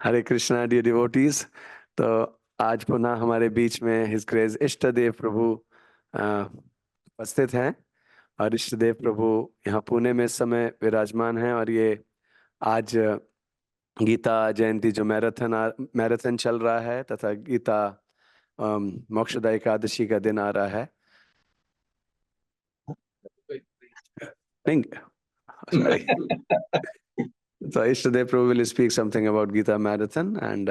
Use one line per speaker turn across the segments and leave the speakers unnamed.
हरे Krishna dear devotees. तो आज पुनः हमारे बीच में हिज ग्रेस इष्ट देव प्रभु उपस्थित हैं। और इष्ट देव प्रभु यहाँ पुणे में इस समय विराजमान हैं। और ये आज गीता जयंती जो मैराथन चल रहा है तथा गीता मोक्षदा एकादशी का दिन आ रहा है। नहीं, सॉरी। तो Isht Dev Prabhu will speak something about Gita marathon and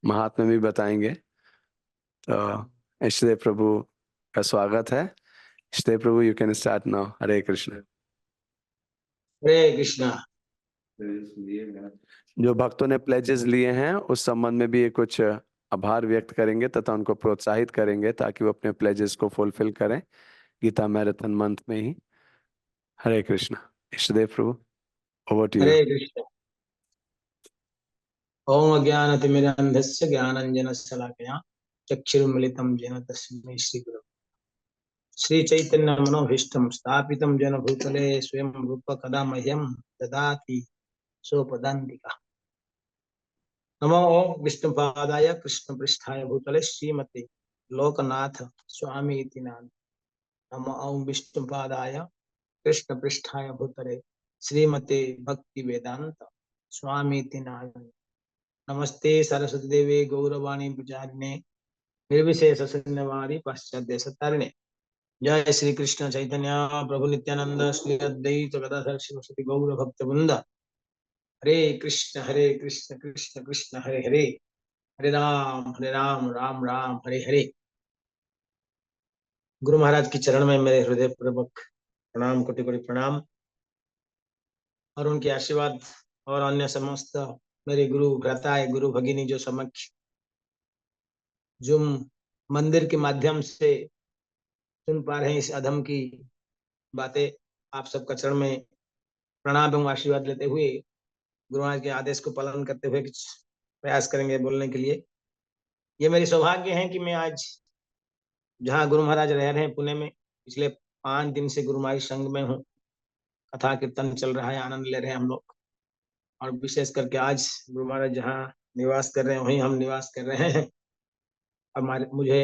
Mahatma भी बताएंगे। तो इष्टदेव प्रभु का स्वागत है। Ishtdev Prabhu, you can start now. Hare Krishna.
Hare Krishna.
जो भक्तों ने प्लेजेस लिए हैं उस संबंध में भी ये कुछ आभार व्यक्त करेंगे तथा उनको प्रोत्साहित करेंगे ताकि वो अपने प्लेजेस को फुलफिल करें गीता मैराथन मंथ में ही। हरे कृष्ण। इष्टदेव प्रभु, ओवर टू यू।
हरे कृष्णा। ओम अज्ञानतिमिरान्धस्य ज्ञानाञ्जनशलाकया चक्षुरुन्मिलितं येन तस्मै श्रीगुरवे श्रीचैतन्यमनोभीष्टं स्थापितं येन भूतले स्वयं रूप कदा मह्यं ददाति स्वपदान्तिकः। नमो ओम विष्णुपादाय कृष्णपृष्ठाय भूतले श्रीमते लोकनाथ स्वामी इति नाम। नमो ओम विष्णुपादाय कृष्णपृष्ठाय भूतले श्रीमते भक्ति वेदांत स्वामी इति नाम। नमस्ते सरस्वती देवी गौरवाणी प्रचारिणे निर्विशेष शून्यवादी पाश्चात्य सत्तारिणे। जय श्री कृष्ण चैतन्य प्रभु नित्यानंद श्री अद्वैत गदाधर शिवसति गौर भक्त वृंद। हरे कृष्ण कृष्ण कृष्ण हरे हरे, हरे राम राम राम हरे हरे। गुरु महाराज के चरण में मेरे हृदय पूर्वक प्रणाम, कोटि कोटि प्रणाम। और उनके आशीर्वाद और अन्य समस्त मेरे गुरु भ्राताएं गुरु भगिनी जो समक्ष जूम मंदिर के माध्यम से सुन पा रहे हैं इस अधम की बातें, आप सबका चरण में प्रणाम एवं आशीर्वाद लेते हुए गुरु महाराज के आदेश को पालन करते हुए कुछ प्रयास करेंगे बोलने के लिए। ये मेरी सौभाग्य है कि मैं आज जहाँ गुरु महाराज रह रहे हैं पुणे में, पिछले 5 दिन से गुरु महाराज संघ में हूँ। कथा कीर्तन चल रहा है, आनंद ले रहे हैं हम लोग। और विशेष करके आज गुरु महाराज जहाँ निवास कर रहे हैं वहीं हम निवास कर रहे हैं। हमारे मुझे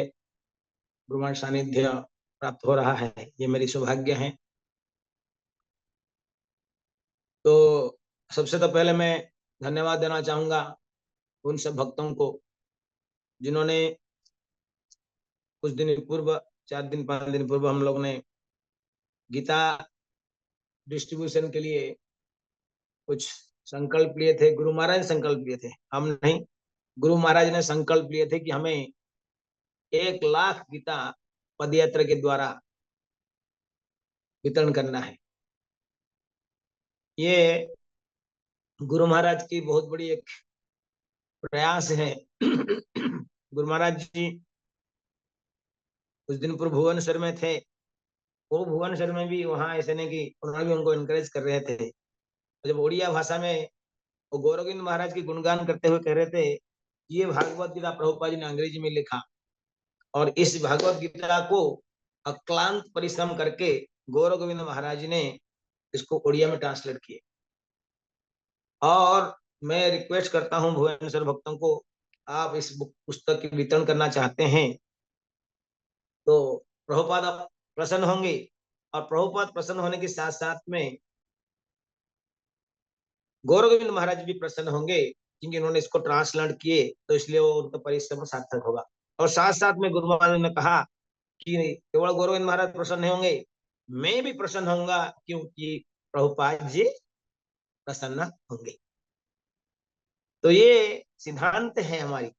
गुरु महाराज सानिध्य प्राप्त हो रहा है, ये मेरी सौभाग्य है। तो सबसे तो पहले मैं धन्यवाद देना चाहूंगा उन सब भक्तों को जिन्होंने कुछ दिन पूर्व, 4 दिन 5 दिन पूर्व हम लोग ने गीता डिस्ट्रीब्यूशन के लिए कुछ संकल्प लिए थे। गुरु महाराज ने संकल्प लिए थे, हम नहीं। गुरु महाराज ने संकल्प लिए थे कि हमें 1 लाख गीता पदयात्रा के द्वारा वितरण करना है। ये गुरु महाराज की बहुत बड़ी एक प्रयास है। गुरु महाराज जी कुछ दिन पूर्व भुवनेश्वर में थे। वो भुवनेश्वर में भी वहां ऐसे नहीं कि उन्होंने भी उनको इनकरेज कर रहे थे। जब ओडिया भाषा में वो गौरविंद महाराज की गुणगान करते हुए कह रहे थे, ये भागवत गीता प्रभुपाद जी ने अंग्रेजी में लिखा और इस भागवत गीता को अक्लांत परिश्रम करके गौरव गोविंद महाराज ने इसको उड़िया में ट्रांसलेट किए। और मैं रिक्वेस्ट करता हूं भुवनेश्वर भक्तों को, आप इस पुस्तक की वितरण करना चाहते हैं तो प्रभुपाद प्रसन्न होंगे। और प्रभुपाद प्रसन्न होने के साथ साथ में गौरव गोविंद महाराज भी प्रसन्न होंगे, क्योंकि उन्होंने इसको ट्रांसलेट किए, तो इसलिए वो उनका परिश्रम सार्थक होगा। और साथ साथ में गुरु महाराज ने कहा कि केवल गौरव गोविंद महाराज प्रसन्न होंगे, मैं भी प्रसन्न होऊंगा, क्योंकि प्रभुपाद जी प्रसन्न होंगे। तो ये सिद्धांत है हमारी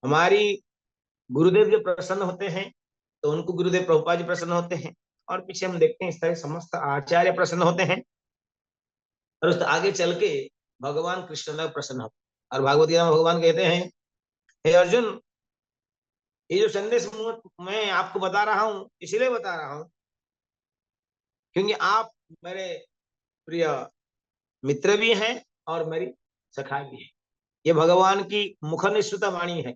हमारी गुरुदेव जो प्रसन्न होते हैं तो उनको गुरुदेव प्रभुपाद जी प्रसन्न होते हैं। और पीछे हम देखते हैं इस तरह समस्त आचार्य प्रसन्न होते हैं। और उसके आगे चल के भगवान कृष्ण प्रसन्न होते हैं। और भागवत गीता में भगवान कहते हैं, हे अर्जुन, ये जो संदेश मैं आपको बता रहा हूं इसलिए बता रहा हूं क्योंकि आप मेरे प्रिय मित्र भी हैं और मेरी सखा भी है। ये भगवान की मुख निःसृत वाणी है।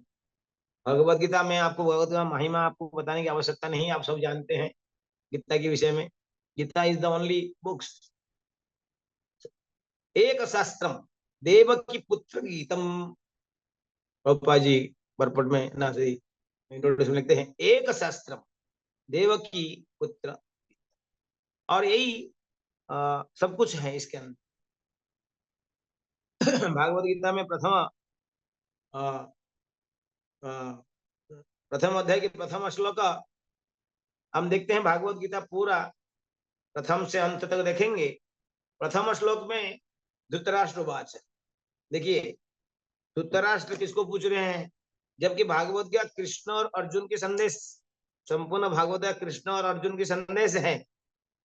भगवत गीता में आपको भगवत गीता महिमा आपको बताने की आवश्यकता नहीं, आप सब जानते हैं गीता के विषय में। Gita is the only books, एक शास्त्रम देवकी पुत्र गीतम। प्रभुपाद जी बरपट में ना सही इंट्रोडक्शन लिखते हैं एक शास्त्रम देवकी पुत्र, और यही सब कुछ है इसके अंदर। भागवत गीता में अ, अ, प्रथम अध्याय के प्रथम श्लोक हम देखते हैं। भागवत गीता पूरा प्रथम से अंत तक देखेंगे। प्रथम श्लोक में धृतराष्ट्र वाच है। देखिए धृतराष्ट्र किसको पूछ रहे हैं, जबकि भागवत गीता कृष्ण और अर्जुन के संदेश, संपूर्ण भागवत गीता कृष्ण और अर्जुन के संदेश है।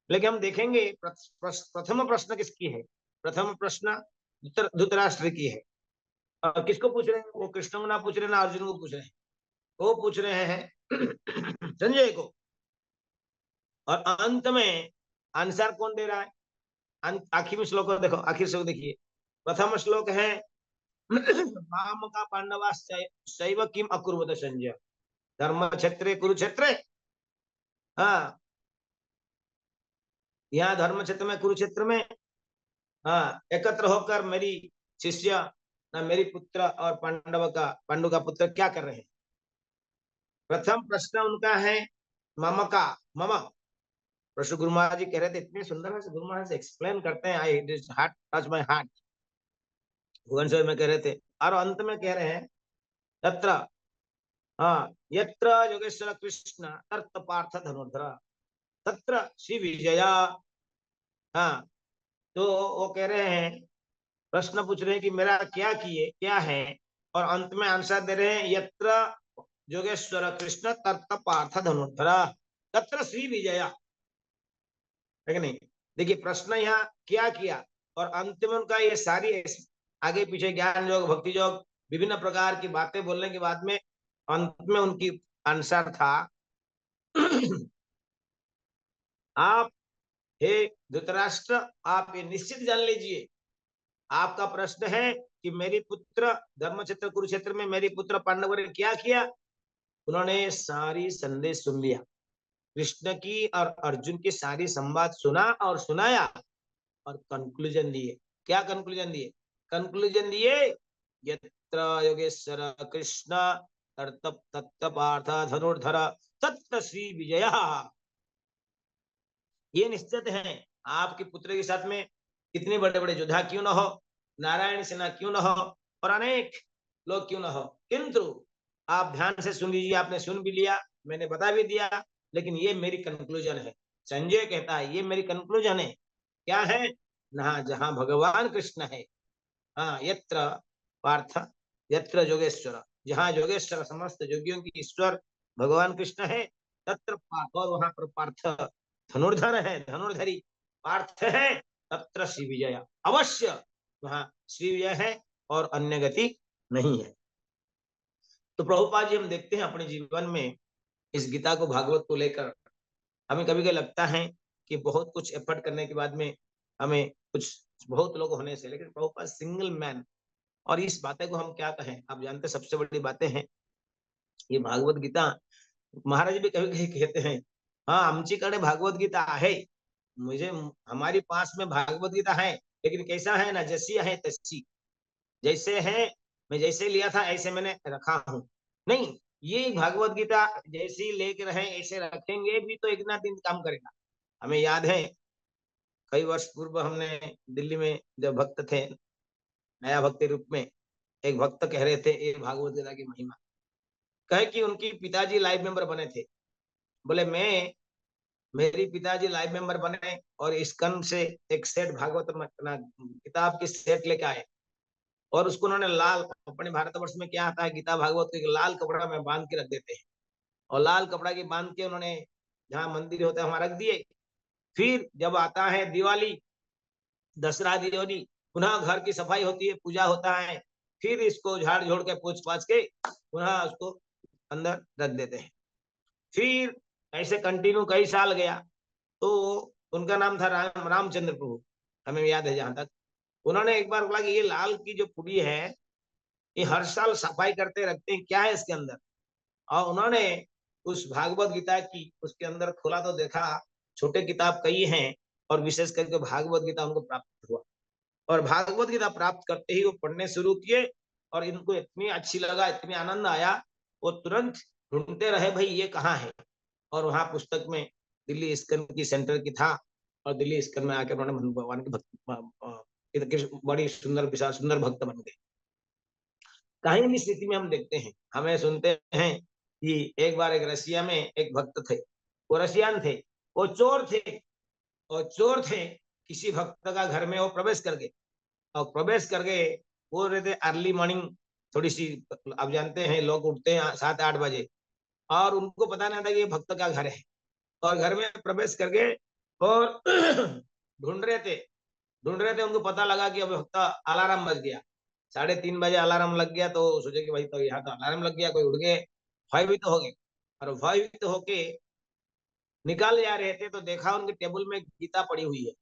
लेकिन हम देखेंगे प्रथम प्रश्न किसकी है। प्रथम प्रश्न धृतराष्ट्र की है। और किसको पूछ रहे हैं, वो कृष्ण को ना पूछ रहे ना अर्जुन को पूछ रहे हैं, वो पूछ रहे हैं संजय को। और अंत में आंसर कौन दे रहा है, आखिर में श्लोक देखो, आखिर श्लोक देखिए। प्रथम श्लोक है माम का पांडवा शैव किम अकुर्वत संजय धर्म क्षेत्रे कुरुक्षेत्रे। हाँ, यहाँ धर्म क्षेत्र में कुरुक्षेत्र में हाँ एकत्र होकर मेरी शिष्य ना मेरी पुत्र और पांडु का पुत्र क्या कर रहे हैं। प्रथम प्रश्न उनका है मम का, मम। प्रश्न गुरु महाराज जी कह रहे थे, इतने सुंदर है गुरु महाराज एक्सप्लेन करते हैं, I this heart touch my heart. Bhubaneswar में कह रहे थे और अंत में कह रहे हैं तत्र, हाँ यत्र योगेश्वर कृष्ण तर्त पार्थ धनुर्धर तत्र श्री विजया। हाँ, तो वो कह रहे हैं, प्रश्न पूछ रहे हैं कि मेरा क्या किए क्या है, और अंत में आंसर दे रहे हैं यत्र योगेश्वर कृष्ण तर्त पार्थ धनुर्धर तत्र श्री विजया, है कि नहीं। देखिए प्रश्न यहाँ क्या किया, और अंत में उनका ये सारी आगे पीछे ज्ञान योग भक्ति योग विभिन्न प्रकार की बातें बोलने के बाद में अंत में उनकी आंसर था आप हे धृतराष्ट्र, आप ये निश्चित जान लीजिए, आपका प्रश्न है कि मेरी पुत्र धर्मक्षेत्र कुरुक्षेत्र में मेरी पुत्र पांडवों ने क्या किया। उन्होंने सारी संदेश सुन लिया, कृष्ण की और अर्जुन की सारी संवाद सुना और सुनाया, और कंक्लूजन दिए। क्या कंक्लूजन दिए, कंक्लूजन दिए यत्र योगेश्वर कृष्ण तत्त पार्थ धनुर्धर तत्र श्री विजय। ये निश्चित है आपके पुत्र के साथ में कितने बड़े बड़े योद्धा क्यों न हो, नारायण सेना क्यों न हो, और अनेक लोग क्यों न हो, किंतु आप ध्यान से सुन लीजिए। आपने सुन भी लिया, मैंने बता भी दिया, लेकिन ये मेरी कंक्लूजन है। संजय कहता है ये मेरी कंक्लूजन है। क्या है ना, जहां भगवान कृष्ण है, हाँ यत्र पार्थ यत्र योगेश्वर, जहां योगेश्वर समस्त योगियों की ईश्वर भगवान कृष्ण है, तत्र पार्थ, और वहां पर पार्थ धनुर्धर है, धनुर्धरी पार्थ है, तत्र श्री विजय, अवश्य वहां श्री विजय है और अन्य गति नहीं है। तो प्रभुपाद जी हम देखते हैं अपने जीवन में इस गीता को भागवत को लेकर हमें कभी कभी लगता है कि बहुत कुछ एफर्ट करने के बाद में हमें कुछ बहुत लोग होने से, लेकिन प्रभुपाद सिंगल मैन, और इस बातें को हम क्या कहें, आप जानते सबसे बड़ी बातें हैं ये भागवत गीता। महाराज भी कभी कभी कहते हैं हाँ आमचीकडे भागवत गीता है, मुझे हमारी पास में भागवत गीता है, लेकिन कैसा है ना, जैसी है तैसी, जैसे है मैं जैसे लिया था ऐसे मैंने रखा हूँ। नहीं, ये भागवत गीता जैसी लेकर रहे ऐसे रखेंगे भी तो एक ना दिन काम करेगा। हमें याद है कई वर्ष पूर्व हमने दिल्ली में जब भक्त थे, नया भक्ति रूप में एक भक्त कह रहे थे ये भागवत गीता की महिमा, कहे कि उनकी पिताजी लाइव मेंबर बने थे। बोले मैं मेरी पिताजी लाइव मेंबर बने और इस्कन से एक सेट भागवत किताब की सेट लेके आए, और उसको उन्होंने लाल, अपने भारतवर्ष में क्या आता है गीता भागवत को एक लाल कपड़ा में बांध के रख देते हैं, और लाल कपड़ा की बांध के उन्होंने जहाँ मंदिर होता है वहां रख दिए। फिर जब आता है दिवाली दसरा दिवाली, पुनः घर की सफाई होती है, पूजा होता है, फिर इसको झाड़ झोड़ के पोछ पाछ के पुनः उसको अंदर रख देते हैं। फिर ऐसे कंटिन्यू कई साल गया, तो उनका नाम था रामचंद्र प्रभु, हमें याद है जहां तक। उन्होंने एक बार बोला कि ये लाल की जो पुड़ी है ये हर साल सफाई करते रखते हैं, क्या है इसके अंदर। और उन्होंने उस भागवत गीता की उसके अंदर खोला तो देखा छोटे किताब कई हैं, और विशेष करके भागवत गीता उनको प्राप्त हुआ। और भागवत गीता प्राप्त करते ही वो पढ़ने शुरू किए और इनको इतनी अच्छी लगा, इतनी आनंद आया, वो तुरंत ढूंढते रहे भाई ये कहाँ है। और वहां पुस्तक में दिल्ली इस्कन की सेंटर की था और दिल्ली इस्कन में आकर उन्होंने भगवान के भक्त बड़ी सुंदर विशाल सुंदर भक्त बन गए। कहीं भी स्थिति में हम देखते हैं, हमें सुनते हैं कि एक बार एक रसिया में एक भक्त थे, वो रसियन थे, वो चोर थे, और चोर थे, किसी भक्त का घर में वो प्रवेश कर गए, और प्रवेश कर गए, वो रहते अर्ली मॉर्निंग, थोड़ी सी, आप जानते हैं लोग उठते हैं 7-8 बजे, और उनको पता नहीं था कि ये भक्त का घर है, और घर में प्रवेश कर गए और ढूंढ रहे थे, उनको पता लगा कि अब भक्त अलार्म बज गया, 3:30 बजे अलार्म लग गया, तो सोचे कि भाई तो यहाँ तो अलार्म लग गया, कोई उठ गए, भयभीत हो गए, और भयभीत होके निकाल जा रहे थे तो देखा उनके टेबल में गीता पड़ी हुई है।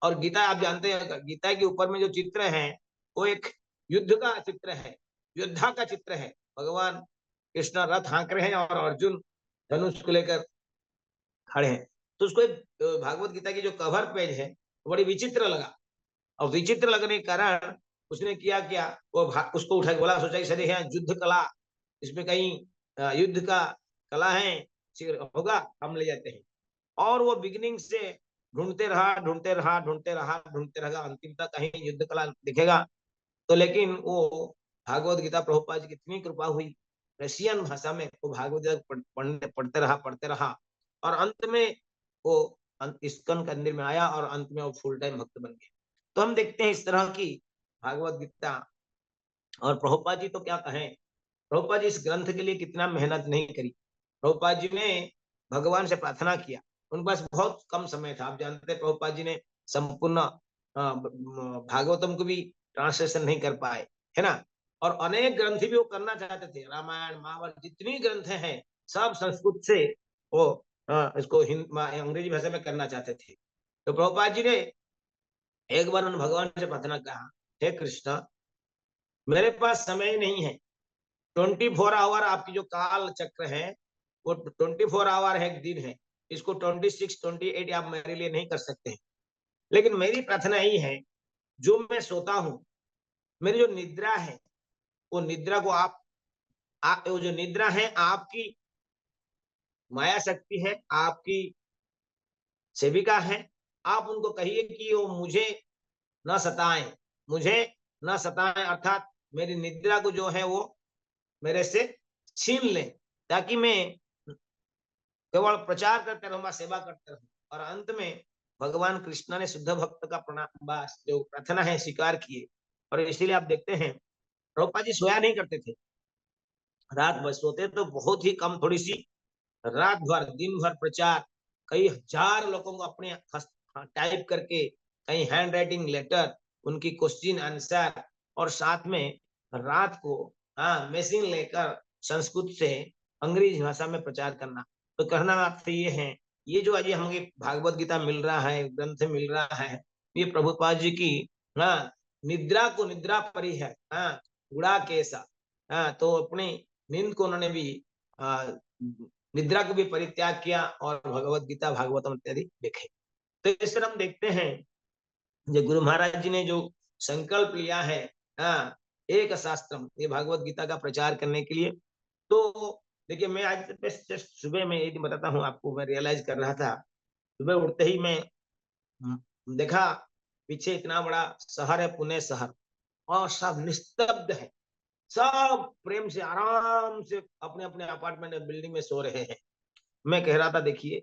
और गीता आप जानते हैं, गीता के ऊपर में जो चित्र है वो एक युद्ध का चित्र है, योद्धा का चित्र है। भगवान कृष्ण रथ हाँक रहे हैं और अर्जुन धनुष को लेकर खड़े हैं। तो उसको एक भागवत गीता की जो कवर पेज है वो बड़ी विचित्र लगा, और विचित्र लगने के कारण उसने किया क्या, वो उसको उठा के बोला, सोचा कि सर यहाँ युद्ध कला, इसमें कहीं युद्ध का कला है, होगा, हम ले जाते हैं। और वो बिगिनिंग से ढूंढते रहा, अंतिम तक कहीं युद्ध कला दिखेगा। तो लेकिन वो भागवत गीता प्रभुपाद जी की इतनी कृपा हुई, रशियन भाषा में वो भागवत गीता पढ़ते रहा, और अंत में वो इस्कन मंदिर में आया और अंत में वो फुल टाइम भक्त बन गए। तो हम देखते हैं इस तरह की भागवत गीता। और प्रभुपाद जी तो क्या कहें, प्रभुपाद जी इस ग्रंथ के लिए कितना मेहनत नहीं करी। प्रभुपाद जी ने भगवान से प्रार्थना किया, उनके पास बहुत कम समय था, आप जानते हैं प्रभुपाद जी ने संपूर्ण भागवतम को भी ट्रांसलेशन नहीं कर पाए, है ना। और अनेक ग्रंथ भी वो करना चाहते थे, रामायण महाभारत जितनी ग्रंथ हैं सब संस्कृत से वो इसको अंग्रेजी भाषा में करना चाहते थे। तो प्रभुपाद जी ने एक बार उन भगवान से प्रार्थना कहा, हे कृष्ण, मेरे पास समय नहीं है, 24 आवर आपकी जो काल चक्र है वो 24 आवर है, एक दिन है, इसको 26-28 आप मेरे लिए नहीं कर सकते हैं। लेकिन मेरी प्रार्थना यही है, जो मैं सोता हूँ, मेरी जो निद्रा है, वो निद्रा को वो जो निद्रा है आपकी माया शक्ति है, आपकी सेविका है, आप उनको कहिए कि वो मुझे न सताएं, मुझे न सताएं, अर्थात मेरी निद्रा को जो है वो मेरे से छीन ले, ताकि मैं केवल प्रचार करते रहूंगा, सेवा करते रहूं। और अंत में भगवान कृष्ण ने शुद्ध भक्त का प्रणाम जो प्रार्थना है स्वीकार किए। और इसीलिए आप देखते हैं प्रभुपाद जी सोया नहीं करते थे, रात भर सोते तो बहुत ही कम, थोड़ी सी, रात भर दिन भर प्रचार, कई हजार लोगों को अपने टाइप करके, कई हैंड राइटिंग लेटर, उनकी क्वेश्चन आंसर, और साथ में रात को हाँ मशीन लेकर संस्कृत से अंग्रेजी भाषा में प्रचार करना। तो कहना आपसे ये है, ये जो आज हमें भागवत गीता मिल रहा है, ग्रंथ मिल रहा है, ये प्रभुपाद जी की हाँ निद्रा को निद्रा परी है, हाँ उड़ा कैसा, हाँ तो अपनी नींद को उन्होंने भी निद्रा को भी परित्याग किया और भगवत गीता भागवतम इत्यादि लिखे। तो इस तरह हम देखते हैं जो गुरु महाराज जी ने जो संकल्प लिया है, हाँ एक शास्त्रम, ये भागवत गीता का प्रचार करने के लिए। तो देखिए मैं आज जस्ट सुबह में एक दिन बताता हूँ आपको, मैं रियलाइज कर रहा था, सुबह उठते ही मैं देखा पीछे इतना बड़ा शहर है, पुणे शहर, और सब निस्तब्ध है, सब प्रेम से आराम से अपने अपने अपार्टमेंट में बिल्डिंग में सो रहे हैं। मैं कह रहा था देखिए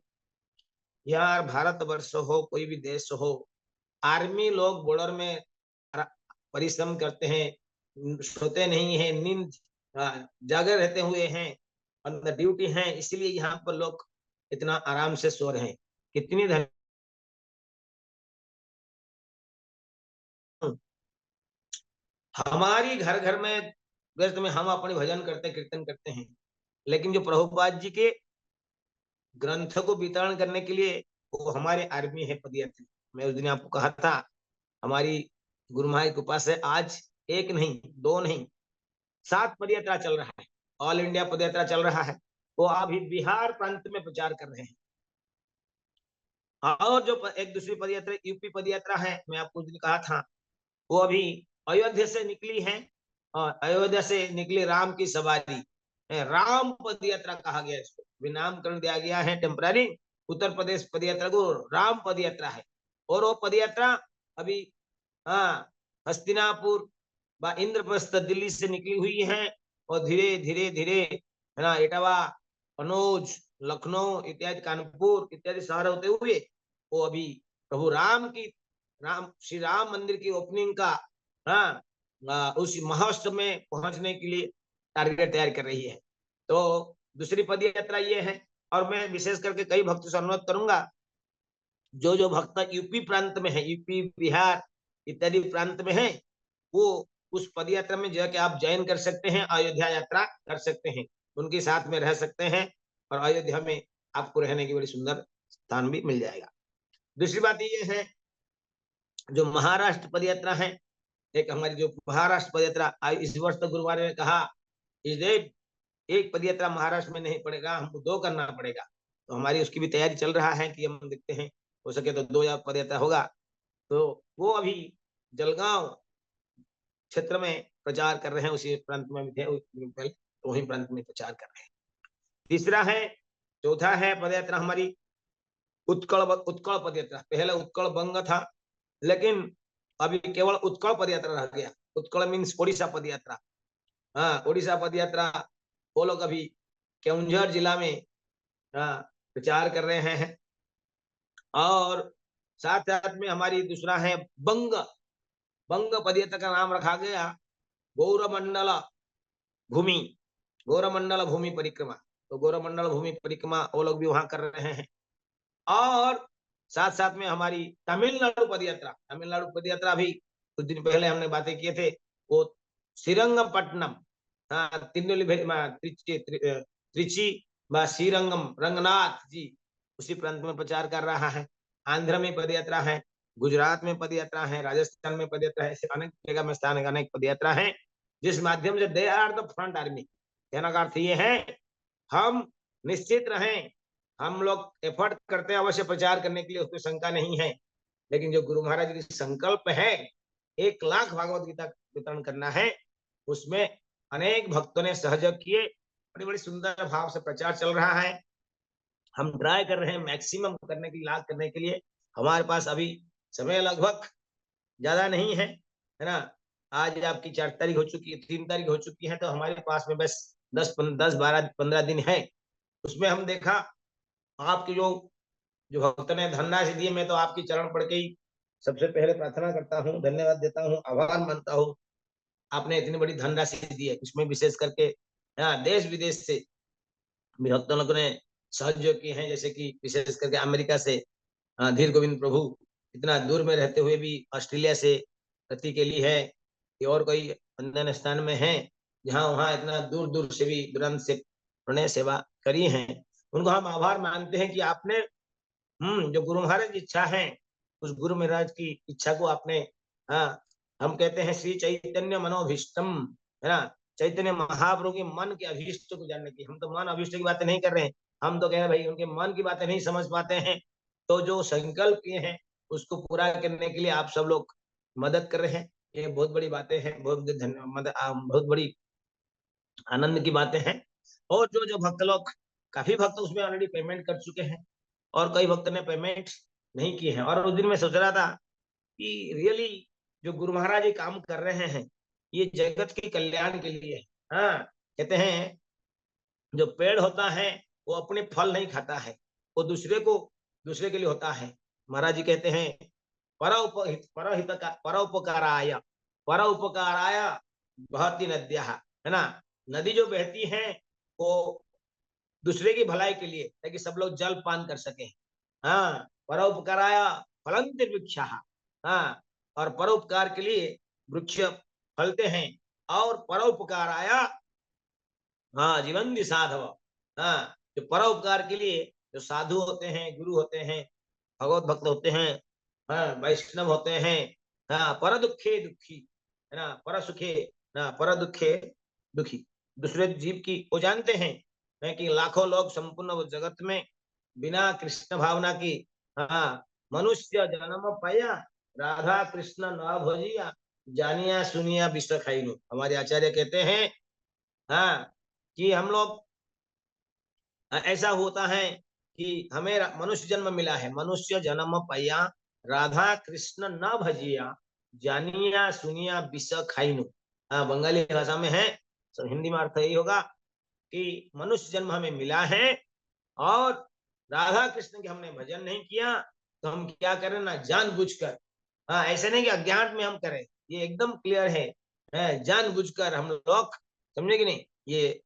यार, भारतवर्ष हो कोई भी देश हो, आर्मी लोग बॉर्डर में परिश्रम करते हैं, सोते नहीं है, नींद जागे रहते हुए हैं, अंदर ड्यूटी है, इसलिए यहाँ पर लोग इतना आराम से सो रहे हैं। कितनी धन हमारी घर घर में व्यस्त में हम अपने भजन करते कीर्तन करते हैं, लेकिन जो प्रभुपाद जी के ग्रंथ को वितरण करने के लिए वो हमारे आर्मी है, पदयात्री। मैं उस दिन आपको कहा था, हमारी गुरु महाराज के कृपा से आज एक नहीं, दो नहीं, 7 पदयात्रा चल रहा है, ऑल इंडिया पदयात्रा चल रहा है। वो अभी बिहार प्रांत में प्रचार कर रहे हैं। और जो एक दूसरी पदयात्रा यूपी पदयात्रा है, मैं आपको उस दिन कहा था, वो अभी अयोध्या से निकली है, और अयोध्या से निकली राम की सवारी, राम पद यात्रा कहा गया इसको, नामकरण दिया गया है टेम्पररी। उत्तर प्रदेश पद यात्रा को राम पद यात्रा है। और वो पद यात्रा अभी हाँ हस्तिनापुर व इंद्रप्रस्थ दिल्ली से निकली हुई है, और धीरे धीरे धीरे है ना इटावा, कनौज, लखनऊ इत्यादि, कानपुर इत्यादि शहर होते हुए वो अभी प्रभु राम की, श्री राम मंदिर की ओपनिंग का हाँ उस महोत्सव में पहुंचने के लिए टारगेट तैयार कर रही है। तो दूसरी पद यात्रा ये है। और मैं विशेष करके कई भक्तों से अनुरोध करूंगा, जो जो भक्त यूपी प्रांत में है, यूपी बिहार इत्यादि प्रांत में है, वो उस पद यात्रा में जाके आप ज्वाइन कर सकते हैं, अयोध्या यात्रा कर सकते हैं, उनके साथ में रह सकते हैं, और अयोध्या में आपको रहने की बड़ी सुंदर स्थान भी मिल जाएगा। दूसरी बात ये है, जो महाराष्ट्र पद यात्रा है, एक हमारी जो महाराष्ट्र पद यात्रा इस वर्ष तो गुरुवार ने कहा, इस एक पद यात्रा महाराष्ट्र में नहीं पड़ेगा, हमको 2 करना पड़ेगा। तो हमारी उसकी भी तैयारी चल रहा है कि हम देखते हैं, हो सके तो 2 या पद यात्रा होगा। तो वो अभी जलगांव क्षेत्र में प्रचार कर रहे हैं, उसी प्रांत में थे तो वही प्रांत में प्रचार कर रहे हैं। तीसरा है, चौथा है पद यात्रा हमारी उत्कल पद यात्रा। पहले उत्कल बंग था, लेकिन अभी केवल उत्कल पद यात्रा रह गया। उत्कल मीन्स ओडिशा पद यात्रा। हाँ, ओडिशा पद यात्रा वो लोग अभी केउंझर जिला में प्रचार कर रहे हैं। और साथ साथ में हमारी दूसरा है बंग, बंग पद यात्रा का नाम रखा गया गौरमंडल भूमि, गौरमंडल भूमि परिक्रमा। तो गौरमंडल भूमि परिक्रमा वो लोग भी वहां कर रहे हैं। और साथ साथ में हमारी तमिलनाडु पद यात्रा, तमिलनाडु पद यात्रा भी कुछ दिन पहले हमने बातें किए थे, वो श्रीरंगपट्टनम, त्रिची श्रीरंगम रंगनाथ जी उसी प्रांत में प्रचार कर रहा है। आंध्र में पद यात्रा है, गुजरात में पद यात्रा है, राजस्थान में पद यात्रा है, ऐसे अनेक जगह में स्थान अनेक पद यात्रा है, जिस माध्यम से they are the front army. कहने का अर्थ ये है, हम निश्चित रहें, हम लोग एफर्ट करते हैं अवश्य प्रचार करने के लिए, उसमें शंका नहीं है, लेकिन जो गुरु महाराज जी की संकल्प है 1,00,000 भागवत गीता वितरण करना है, उसमें अनेक भक्तों ने सहयोग किए, बड़ी बड़ी सुंदर भाव से प्रचार चल रहा है। हम ट्राई कर रहे हैं मैक्सिमम करने की, लाभ करने के लिए। हमारे पास अभी समय लगभग ज्यादा नहीं है ना। आज आपकी 4 तारीख हो चुकी है, 3 तारीख हो चुकी है, तो हमारे पास में बस 10-12-15 दिन है। उसमें हम देखा आपकी जो जो भक्त ने धनराशि दी, मैं तो आपकी चरण पड़ के ही सबसे पहले प्रार्थना करता हूँ, धन्यवाद देता हूँ, आभार मानता हूँ। आपने इतनी बड़ी धनराशि दी है, उसमें विशेष करके देश विदेश से भक्तों लोगों ने सहयोग किए हैं, जैसे कि विशेष करके अमेरिका से धीर गोविंद प्रभु इतना दूर में रहते हुए भी ऑस्ट्रेलिया से रति के लिए है, कि और कोई अन्य स्थान में है जहाँ वहाँ इतना दूर दूर से भी तुरंत से उन्होंने सेवा करी है। उनको हम आभार मानते हैं कि आपने जो गुरु महाराज की इच्छा है, उस गुरु महाराज की इच्छा को आपने हाँ हम कहते हैं श्री चैतन्य मनोभीष्टम, है ना, चैतन्य महाप्रभु के मन के अभीष्ट को जानने की। हम तो मन अभीष्ट की बातें नहीं कर रहे हैं, हम तो कह रहे हैं भाई उनके मन की बातें नहीं समझ पाते हैं, तो जो संकल्प किए हैं उसको पूरा करने के लिए आप सब लोग मदद कर रहे हैं। ये बहुत बड़ी बातें हैं, बहुत धन्यवाद, बहुत बड़ी आनंद की बातें हैं। और जो जो भक्त लोग, काफी भक्त उसमें ऑलरेडी पेमेंट कर चुके हैं, और कई भक्त ने पेमेंट नहीं किए हैं। और उस दिन मैं सोच रहा था कि रियली जो गुरु महाराज ये काम कर रहे हैं, ये जगत के कल्याण के लिए है। हाँ, कहते हैं जो पेड़ होता है वो अपने फल नहीं खाता है, वो दूसरे के लिए होता है। महाराज जी कहते हैं परोपकाराय, परोपकाराय बहती नद्या, है ना, नदी जो बहती है वो दूसरे की भलाई के लिए, ताकि सब लोग जल पान कर सके। हाँ, परोपकाराय फलन्ति वृक्षा, हाँ, और परोपकार के लिए वृक्ष फलते हैं। और परोपकाराय हाँ जीवन साधव, हाँ, जो परोपकार के लिए जो साधु होते हैं, गुरु होते हैं, भगवत भक्त होते हैं, हाँ, वैष्णव होते हैं, हाँ, पर दुखे दुखी, है ना, पर सुखे ना, पर दुखे दुखी, दूसरे जीव की वो जानते हैं कि लाखों लोग संपूर्ण जगत में बिना कृष्ण भावना की, हाँ, मनुष्य जन्म पाया राधा कृष्ण न भजिया, जानिया सुनिया विश्व खाइनु। हमारे आचार्य कहते हैं हाँ कि हम लोग ऐसा होता है कि हमें मनुष्य जन्म मिला है, मनुष्य जन्म पया राधा कृष्ण न भजिया जानिया सुनिया विष खाइनु। हाँ, बंगाली भाषा में है, तो हिंदी में अर्थ यही होगा कि मनुष्य जन्म हमें मिला है और राधा कृष्ण के हमने भजन नहीं किया, तो हम क्या करें ना जानबूझकर। हाँ, ऐसे नहीं कि अज्ञात में हम करें, ये एकदम क्लियर है जानबूझकर हम लोग, समझे कि नहीं, ये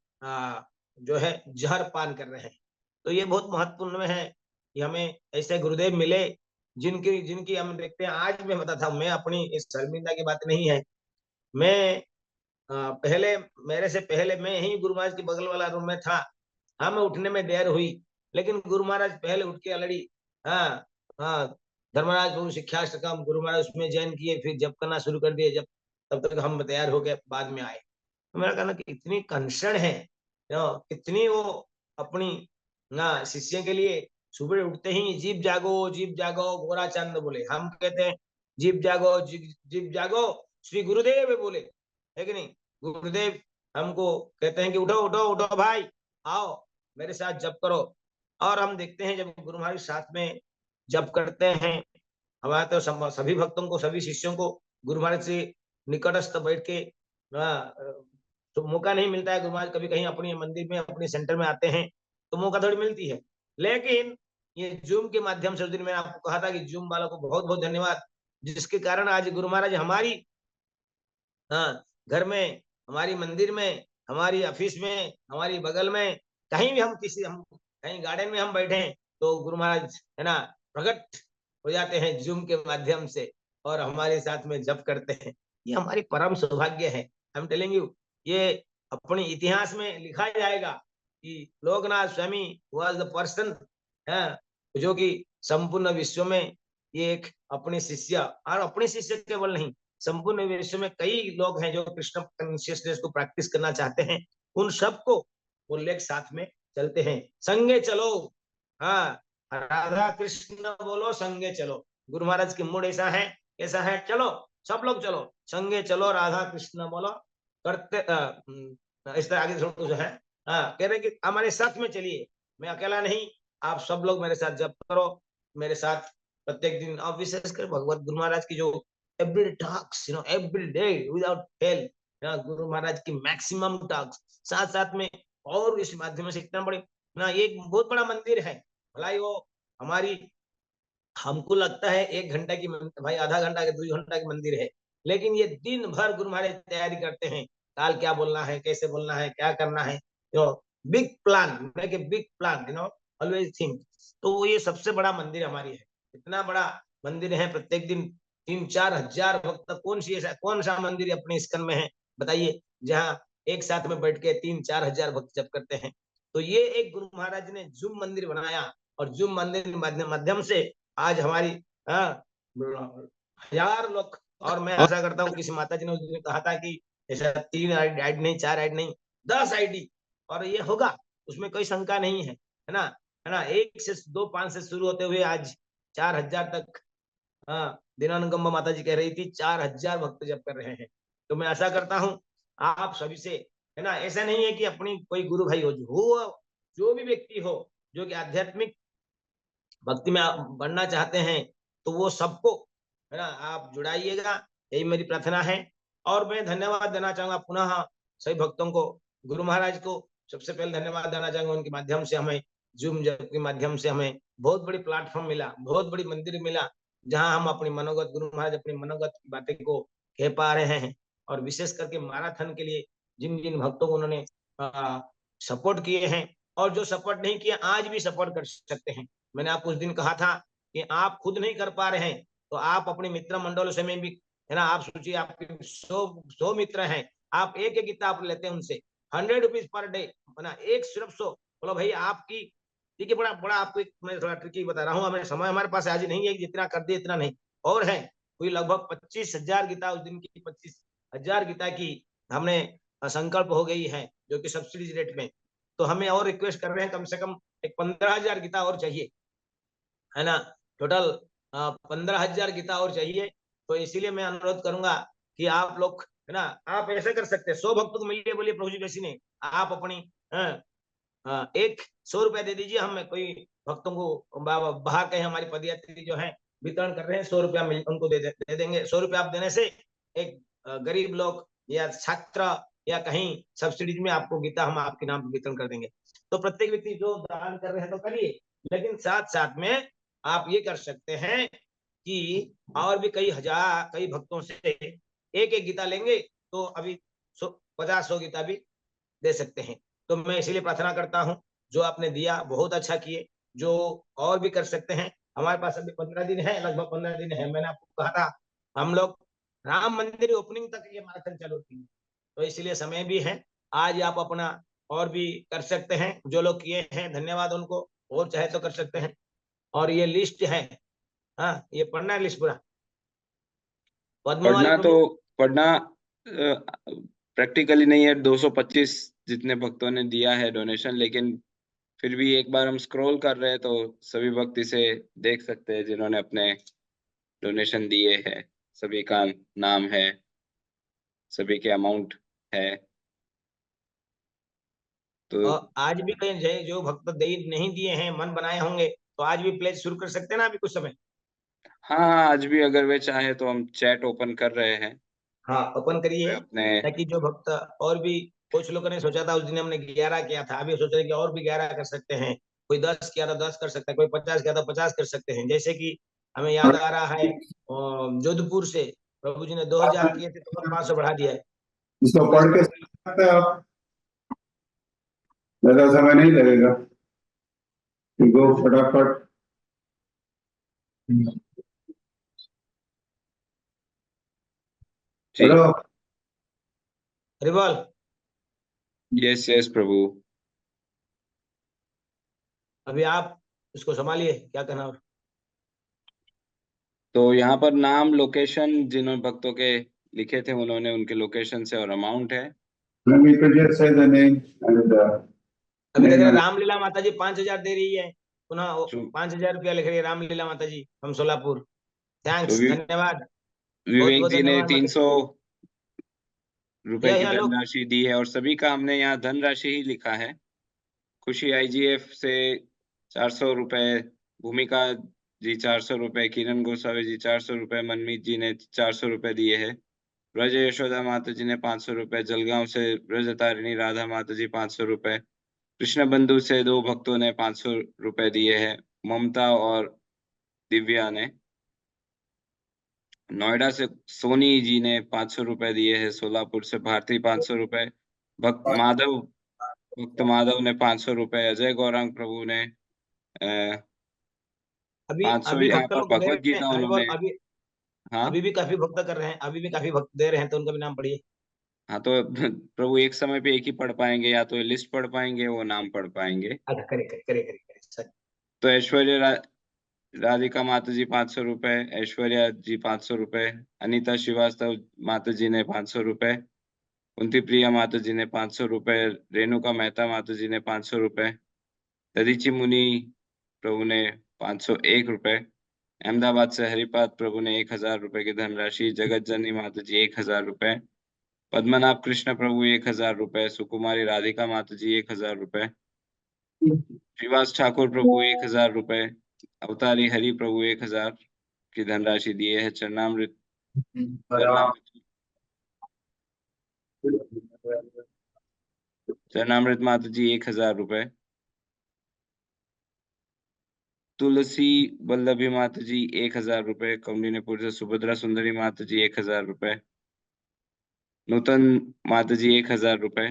जो है जहर पान कर रहे हैं। तो ये बहुत महत्वपूर्ण में है कि हमें ऐसे गुरुदेव मिले जिनकी जिनकी हम देखते हैं। आज मैं बताता हूँ, मैं अपनी इस शर्मिंदा की बात नहीं है, मैं पहले मेरे से पहले मैं ही गुरु महाराज के बगल वाला रूम में था। हाँ, मैं उठने में देर हुई, लेकिन गुरु महाराज पहले उठ के ऑलरेडी हाँ हाँ धर्मराज गुरु शिक्षाष्टकम गुरु महाराज उसमें ज्वाइन किए, फिर जब करना शुरू कर दिए, जब तब तक हम तैयार हो गए, बाद में आए। तो मेरा कहना कि इतनी कंसर्न है, कितनी वो अपनी ना शिष्य के लिए सुबह उठते ही जीप जागो गोरा चंद बोले, हम कहते हैं जीप जागो जीप जागो श्री गुरुदेव बोले, है कि नहीं। गुरुदेव हमको कहते हैं कि उठो उठो उठो भाई, आओ मेरे साथ जप करो। और हम देखते हैं जब गुरु महाराज साथ में जप करते हैं, हमारे तो सभी भक्तों को, सभी शिष्यों को गुरु महाराज से निकटस्थ बैठ के तो मौका नहीं मिलता है। गुरु महाराज कभी कहीं अपने मंदिर में अपने सेंटर में आते हैं तो मौका थोड़ी मिलती है, लेकिन ये जूम के माध्यम से, उस दिन मैंने आपको कहा था कि जूम वालों को बहुत बहुत धन्यवाद, जिसके कारण आज गुरु महाराज हमारी हाँ घर में, हमारी मंदिर में, हमारी ऑफिस में, हमारी बगल में, कहीं भी हम कहीं गार्डन में हम बैठे हैं तो गुरु महाराज है ना प्रकट हो जाते हैं जूम के माध्यम से और हमारे साथ में जप करते हैं। ये हमारी परम सौभाग्य है। आई एम टेलिंग यू, ये अपने इतिहास में लिखा जाएगा कि लोकनाथ स्वामी वाज द पर्सन जो कि संपूर्ण विश्व में ये एक अपने शिष्य, और अपने शिष्य केवल नहीं, संपूर्ण विश्व में कई लोग हैं जो कृष्ण कॉन्शियसनेस को प्रैक्टिस करना चाहते हैं, उन सबको वो लेकर साथ में चलते हैं। संगे चलो, हाँ राधा कृष्ण बोलो संगे चलो। गुरु महाराज की मूड ऐसा है, ऐसा है, चलो सब लोग चलो संगे चलो राधा कृष्ण बोलो करते इस तरह आगे जो है कह रहे कि हमारे साथ में चलिए, मैं अकेला नहीं, आप सब लोग मेरे साथ जप करो, मेरे साथ प्रत्येक दिन। और विशेषकर भगवत गुरु महाराज की जो every talks, every day without fail, Guru Maharaj की मैक्सिमम टॉक्स साथ साथ में, और इस माध्यम से इतना बड़े ना एक बहुत बड़ा मंदिर है। भलाई वो हमारी, हमको लगता है 1 घंटा की भाई, आधा घंटा के 2 घंटा की मंदिर है, लेकिन ये दिन भर गुरु महाराज तैयारी करते हैं, काल क्या बोलना है, कैसे बोलना है, क्या करना है, big plan, make a big plan, always think. तो ये सबसे बड़ा मंदिर हमारी है, इतना बड़ा मंदिर है, प्रत्येक दिन 3-4 हजार भक्त, कौन सा मंदिर अपने इस्कन में है बताइए, जहाँ एक साथ में बैठ के 3-4 हजार भक्त जप करते हैं। तो ये एक गुरु महाराज ने जूम मंदिर बनाया, और जूम मंदिर के माध्यम से आज हमारी 1000 लोग, और मैं आशा करता हूँ किसी माता जी ने उस दिन कहा था कि ऐसा 3 आईडी नहीं, 4 आईडी नहीं, 10 आईडी, और ये होगा, उसमें कोई शंका नहीं है ना, है ना। 1 से 2 5 से शुरू होते हुए आज 4000 तक, हाँ दीनानुकंबा माता जी कह रही थी 4000 भक्त जप कर रहे हैं। तो मैं आशा करता हूँ आप सभी से, है ना, ऐसा नहीं है कि अपनी कोई गुरु भाई हो जो भी व्यक्ति हो जो कि आध्यात्मिक भक्ति में आप बढ़ना चाहते हैं, तो वो सबको, है ना, आप जुड़ाइएगा, यही मेरी प्रार्थना है। और मैं धन्यवाद देना चाहूंगा पुनः सभी भक्तों को, गुरु महाराज को सबसे पहले धन्यवाद देना चाहूंगा, उनके माध्यम से हमें जूम जप के माध्यम से हमें बहुत बड़ी प्लेटफॉर्म मिला, बहुत बड़ी मंदिर मिला, जहां हम अपनी मनोगत, गुरु महाराज अपनी मनोगत की बातें को कह पा रहे हैं। और विशेष करके मैराथन के लिए जिन जिन भक्तों को उन्होंने सपोर्ट किए हैं, और जो सपोर्ट नहीं किए आज भी सपोर्ट कर सकते हैं। मैंने आपको उस दिन कहा था कि आप खुद नहीं कर पा रहे हैं तो आप अपने मित्र मंडलों से में भी, है ना, आप सोचिए आपके 100 मित्र हैं, आप एक एक किताब लेते हैं उनसे, 100 रुपीज पर डे, है ना, एक सिर्फ 100, बोलो भाई आपकी, ठीक है, बड़ा बड़ा आपको एक मैं थोड़ा ट्रिकी बता रहा हूँ, हमें समय हमारे पास आज नहीं है जितना कर दे इतना नहीं, और है कोई लगभग 25,000 गीता, उस दिन की 25,000 गीता की हमने संकल्प हो गई है, जो कि सब्सिडी रेट में। तो हमें और रिक्वेस्ट कर रहे हैं, कम से कम एक 15,000 गीता और चाहिए, है ना, टोटल 15,000 गीता और चाहिए। तो इसीलिए मैं अनुरोध करूंगा कि आप लोग है ना, आप ऐसा कर सकते हैं, 100 भक्तों को मिलिए, बोलिए प्रभु जी वैसी नहीं, आप अपनी एक 100 रुपया दे दीजिए, हम कोई भक्तों को बाहर कहीं हमारी पदयात्री जो है वितरण कर रहे हैं, 100 रुपया उनको दे देंगे। 100 रुपया आप देने से एक गरीब लोग या छात्र या कहीं सब्सिडी में आपको गीता हम आपके नाम पर वितरण कर देंगे। तो प्रत्येक व्यक्ति जो दान कर रहे हैं तो करिए, लेकिन साथ साथ में आप ये कर सकते हैं कि और भी कई भक्तों से एक एक गीता लेंगे, तो अभी 50-100 गीता भी दे सकते हैं। तो मैं इसीलिए प्रार्थना करता हूँ, जो आपने दिया बहुत अच्छा किए, जो और भी कर सकते हैं। हमारे पास अभी 15 दिन है, लगभग 15 दिन है। मैंने आपको कहा था हम लोग राम मंदिर ओपनिंग तक ये मैराथन चालू थी, तो इसलिए समय भी है। आज आप अपना और भी कर सकते हैं, जो लोग किए हैं धन्यवाद उनको, और चाहे तो कर सकते हैं। और ये लिस्ट है, हाँ ये पढ़ना है लिस्ट पूरा। पद्मवाली
पढ़ना तो
प्रभु,
पढ़ना प्रैक्टिकली नहीं है, 225 जितने भक्तों ने दिया है डोनेशन, लेकिन फिर भी एक बार हम स्क्रॉल कर रहे हैं तो सभी भक्त इसे देख सकते हैं जिन्होंने अपने डोनेशन दिए हैं, सभी का नाम है, सभी के अमाउंट है। तो
और आज भी कहीं जो भक्त दे नहीं दिए हैं, मन बनाए होंगे, तो आज भी प्लेज शुरू कर सकते हैं ना अभी कुछ समय।
हाँ, आज भी अगर वे चाहे तो हम चैट ओपन कर रहे हैं।
हाँ ओपन
वे
करिए,
अपने
ताकि जो भक्त और भी, कुछ लोगों ने सोचा था उस दिन हमने 11 किया था, अभी सोच रहे कि और भी 11 कर सकते हैं। कोई 10 किया था 10 कर सकता है, कोई 50 किया था 50 कर सकते हैं। जैसे कि हमें याद आ रहा है जोधपुर से प्रभु जी ने 2000 किए थे, तो 500 बढ़ा दिया है।
इसको
तो इस
पढ़ के
तरह
समझ सकते हैं आप, ज्यादा समय नहीं लगेगा, गो फटाफट।
जी,
पढ़ो।
रिवॉल,
यस यस प्रभु।
अभी आप इसको संभालिए, क्या कहना है?
तो यहाँ पर नाम, लोकेशन, जिन्होंने भक्तों के लिखे थे उन्होंने उनके लोकेशन से, और अमाउंट है।
Let me to just say the name and
अभी देख
name
रहे
and
रामलीला माता जी 5,000 दे रही है, पुनः
तो
5,000 रुपया लिख रही है रामलीला माता जी हम सोलापुर।
तो
थैंक्स, धन्यवाद, बहुत
विवेक
बहुत
जी ने
धन्यवाद माता
300 रुपए की
यहाँ लोग।
धनराशि दी है, और सभी का हमने यहाँ धनराशि ही लिखा है। खुशी आईजीएफ से 400 रुपए, भूमिका जी 400 रुपए, किरण गोसावी जी 400 रुपए, मनमीत जी ने 400 रुपए दिए हैं। ब्रज यशोदा माता जी ने 500 रुपए, जलगांव से ब्रज तारिणी राधा माता जी 500 रुपए, कृष्ण बंधु से 2 भक्तों ने 500 रुपए दिए हैं, ममता और दिव्या ने। नोएडा से सोनी जी ने 500 रुपए दिए हैं, सोलापुर से भारती 500 रुपए, भक्त माधव ने 500 रुपए, अजय गौरांग प्रभु ने
अभी
500।
अभी
यहाँ
भक्त
पर
लोग दे
भगवत
रहे हैं,
गीता
हरि बोल।
उन्होंने,
अभी
हाँ
अभी भी काफी भक्त कर रहे हैं, अभी भी काफी भक्त दे रहे हैं, तो उनका भी नाम पढ़िए।
हाँ, तो प्रभु एक समय पे एक ही पढ़ पाएंगे, या तो लिस्ट पढ़ पाएंगे, वो नाम पढ़ पाएंगे।
अच्छा, करे करे करे करे करे सर।
तो राधिका माता जी 500 रुपए, ऐश्वर्या जी 500 रुपए, अनीता श्रीवास्तव माता जी ने 500 रुपए, कुंती प्रिया माता जी ने 500 रुपए, रेणुका मेहता माता जी ने 500 रुपए, ददीची मुनि प्रभु ने 501 रुपए, अहमदाबाद से हरिपाद प्रभु ने 1000 रुपए की धनराशि, जगत जननी माता जी 1000 रुपए, पद्मनाभ कृष्ण प्रभु 1000 रुपए, सुकुमारी राधिका माता जी 1000 रुपए, श्रीवास ठाकुर प्रभु 1000 रुपए, अवतारी हरि प्रभु 1000 की धनराशि दिए है। चरणामृत चरणामृत माता जी 1000 रुपए, तुलसी वल्लभी माता जी 1000 रुपए, कौंडिन्यपुर से सुभद्रा सुंदरी माता जी 1000 रुपए, नूतन माता जी 1000 रुपए,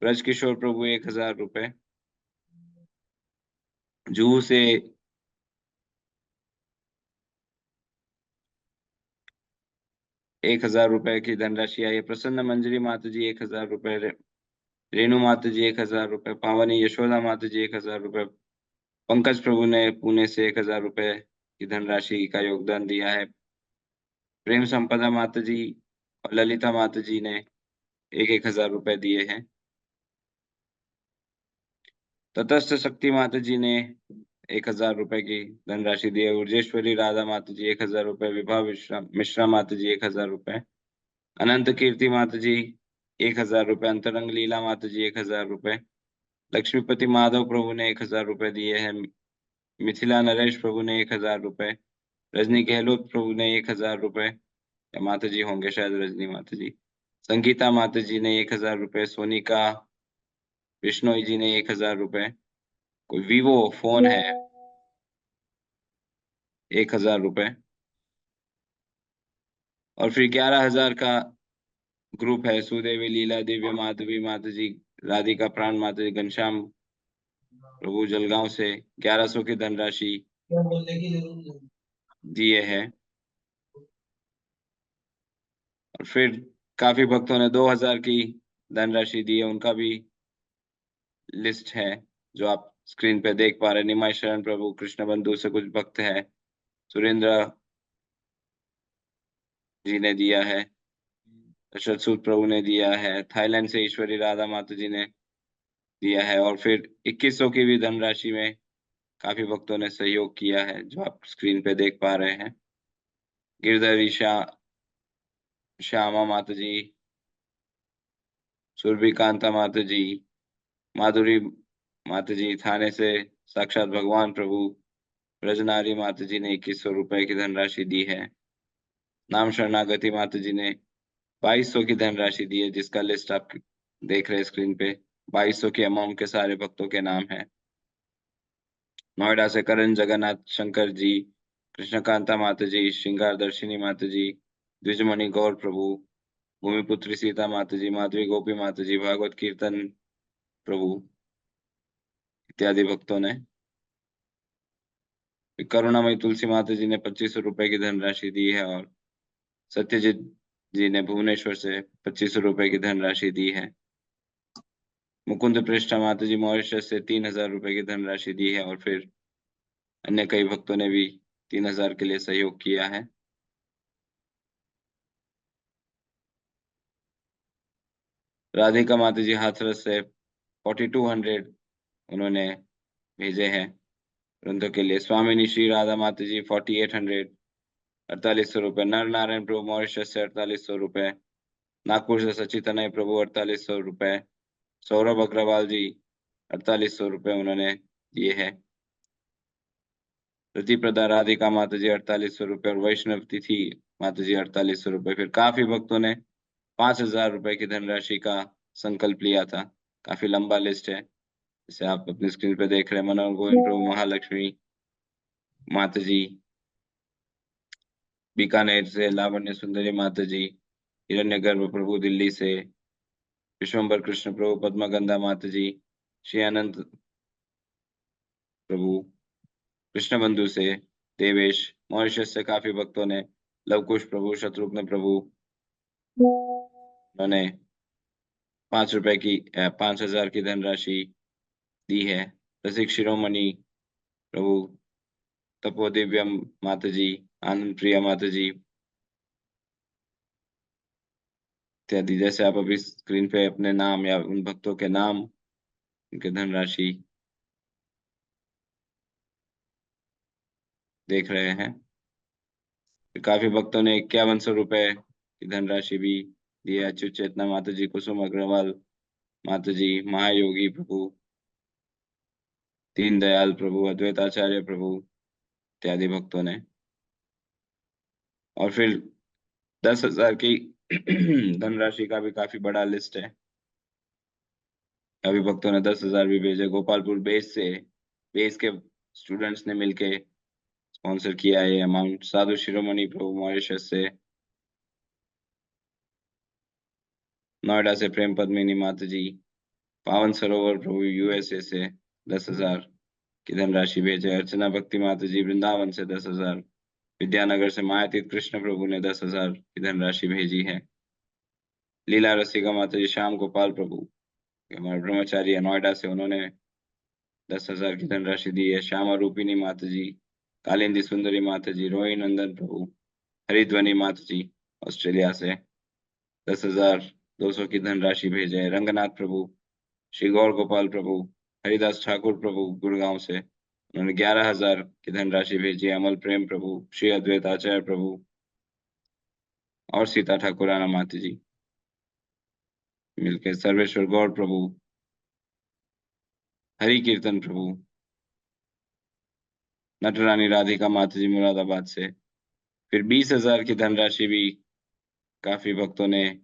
ब्रज किशोर प्रभु 1000 रुपए, जूहू से 1000 रुपए की धनराशि आई है। प्रसन्न मंजरी माता जी 1000 रुपए, रेणु माता जी 1000 रुपए, पावनी यशोदा माता जी 1000 रुपए, पंकज प्रभु ने पुणे से 1000 रुपए की धनराशि का योगदान दिया है। प्रेम संपदा माता जी और ललिता माता जी ने 1000 रुपए दिए हैं। तटस्थ शक्ति माता जी ने 1000 रुपए की धनराशि दी है। उर्जेश्वरी राधा माता जी 1000 रुपए, विभा मिश्रा माता जी 1000 रुपए, अनंत कीर्ति माता जी 1000 रुपए, अंतरंग लीला माता जी 1000 रुपए, लक्ष्मीपति माधव प्रभु ने 1000 रुपए दिए हैं, मिथिला नरेश प्रभु ने 1000 रुपए, रजनी गहलोत प्रभु ने 1000 रुपए, या माता जी होंगे शायद रजनी माता जी, संगीता माता जी ने 1000 रुपए, सोनिका बिश्नोई जी ने 1000 रुपए, कोई वीवो फोन है 1000 रुपए, और फिर 11,000 का ग्रुप है सुदेवी लीला दिव्य माधवी माता जी, राधिका प्राण माता जी, घनश्याम प्रभु जलगांव से 1100 की धनराशि दिए हैं। और फिर काफी भक्तों ने 2000 की धनराशि दी है, उनका भी लिस्ट है जो आप स्क्रीन पे देख पा रहे हैं। निमाय शरण प्रभु कृष्ण बंधु से कुछ भक्त है, सुरेंद्र जी ने दिया है, अशरद सूद प्रभु ने दिया है, थाईलैंड से ईश्वरी राधा माता जी ने दिया है, और फिर 2100 की भी धनराशि में काफी भक्तों ने सहयोग किया है जो आप स्क्रीन पे देख पा रहे हैं। गिरधरी श्यामा माता जी, सुरभि कांता माता जी, माधुरी माता जी थाने से साक्षात भगवान प्रभु, ब्रजनारी माता जी ने 2100 रुपए की धनराशि दी है। नाम शरणागति माता जी ने 2200 की धनराशि दी है, जिसका लिस्ट आप देख रहे हैं स्क्रीन पे। 2200 के अमाउंट के सारे भक्तों के नाम है। नोएडा से करण जगन्नाथ शंकर जी, कृष्णकांता माता जी, श्रृंगार दर्शिनी माता जी, द्विजमणि गौर प्रभु, भूमिपुत्री सीता माता जी, माधवी गोपी माता जी, भागवत कीर्तन प्रभु इत्यादि भक्तों ने। करुणामयी तुलसी माता जी ने 2500 रुपए की धनराशि दी है, और सत्यजीत जी ने भुवनेश्वर से 2500 रुपए की धनराशि दी है। मुकुंद पृष्ठा माता जी मॉरिशस से 3000 रुपए की धनराशि दी है, और फिर अन्य कई भक्तों ने भी 3000 के लिए सहयोग किया है। राधिका माता जी हाथरस से 4200 उन्होंने भेजे हैं ग्रंथों के लिए। स्वामिनी श्री राधा माता जी 4800, 4800 रुपए। नर नारायण प्रभु मॉरिशस से 4800 रुपए। नागपुर से सचितनय प्रभु 4800 रुपए। सौरभ अग्रवाल जी 4800 रुपए उन्होंने दिए हैं। रति प्रदा राधिका माता जी 4800 रुपए, और वैष्णव तिथि माता जी 4800 रुपए। फिर काफी भक्तों ने 5000 रुपए की धनराशि का संकल्प लिया था। काफी लंबा लिस्ट है, जैसे आप अपनी स्क्रीन पे देख रहे हैं। मनोहर गोविंद प्रभु महालक्ष्मी माता जी, बीकानेर से लावण्य सुंदरी माता जी, हिरण्यगर्भ प्रभु दिल्ली से, विश्वम्बर कृष्ण प्रभु पद्मगंधा माता जी, श्री अनंत प्रभु कृष्ण बंधु से, देवेश मॉरिशस से काफी भक्तों ने, लवकुश प्रभु शत्रुघ्न प्रभु उन्होंने 5 रुपए की 5000 की धनराशि दी है। रसिक शिरोमणि प्रभु तपोदिव्यम माता जी, आनंद प्रिया माता जी इत्यादि। जैसे आप अभी स्क्रीन पे अपने नाम या उन भक्तों के नाम, उनके धनराशि देख रहे हैं। काफी भक्तों ने 5100 रुपए की धनराशि भी दी है। अच्युत चेतना माता जी, कुसुम अग्रवाल माता जी, महायोगी प्रभु, दीनदयाल प्रभु, अद्वैताचार्य प्रभु इत्यादि भक्तों ने। और फिर 10,000 की धनराशि का भी काफी बड़ा लिस्ट है। काफी भक्तों ने 10,000 भी भेजे। गोपालपुर बेस के स्टूडेंट्स ने मिलके स्पॉन्सर किया है ये अमाउंट। साधु शिरोमणि प्रभु मॉरिशस से, नोएडा से प्रेम पद्मिनी माता जी, पावन सरोवर प्रभु यूएसए से 10,000 की धनराशि भेजे। अर्चना भक्ति माता जी वृंदावन से 10,000। विद्यानगर से मायातीत कृष्ण प्रभु ने 10,000 की धनराशि भेजी है। लीला रसिका माता जी श्याम गोपाल प्रभु, हमारे ब्रह्मचारी है, नोएडा से, उन्होंने 10,000 की धनराशि दी है। श्यामा रूपिणी माता जी, कालिंदी सुंदरी माता जी, रोही नंदन प्रभु, हरिध्वनि माता जी ऑस्ट्रेलिया से 10,200 की धनराशि भेजे हैं। रंगनाथ प्रभु, श्री गौर गोपाल प्रभु, हरिदास ठाकुर प्रभु गुड़गांव से, उन्होंने 11,000 की धनराशि भेजी है। अमल प्रेम प्रभु, श्री अद्वैत आचार्य प्रभु, और सीता ठाकुराना माता जी मिलकर सर्वेश्वर गौड़ प्रभु, हरि कीर्तन प्रभु, नटरानी राधिका माता जी मुरादाबाद से। फिर 20,000 की धनराशि भी काफी भक्तों ने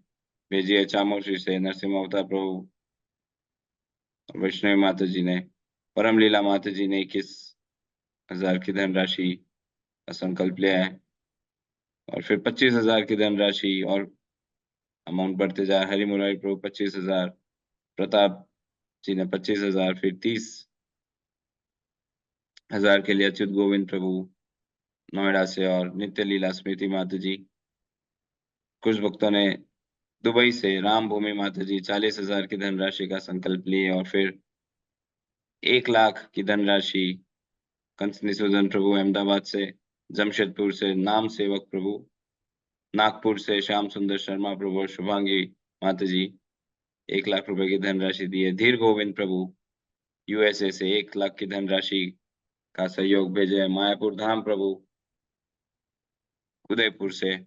भेजी है चामोशी से, नरसिम्हा अवतार प्रभु, वैष्णवी माता जी ने, परमलीला माता जी ने 21,000 की धनराशि का संकल्प लिया है। और फिर 25,000 की धनराशि और अमाउंट बढ़ते जा, हरि मुरारी प्रभु 25,000, प्रताप जी ने 25,000, फिर 30,000 के लिए अच्युत गोविंद प्रभु नोएडा से, और नित्य लीला स्मृति माता जी। कुछ भक्तों ने दुबई से राम भूमि माता जी 40,000 की धनराशि का संकल्प लिए। और फिर 1,00,000 की धनराशि कंसनी सुदन प्रभु अहमदाबाद से, जमशेदपुर से नाम सेवक प्रभु, नागपुर से श्याम सुंदर शर्मा प्रभु और शुभांगी माता जी 1,00,000 रुपए की धनराशि दिए। धीर गोविंद प्रभु यूएसए से 1,00,000 की धनराशि का सहयोग भेजे। मायापुर धाम प्रभु उदयपुर से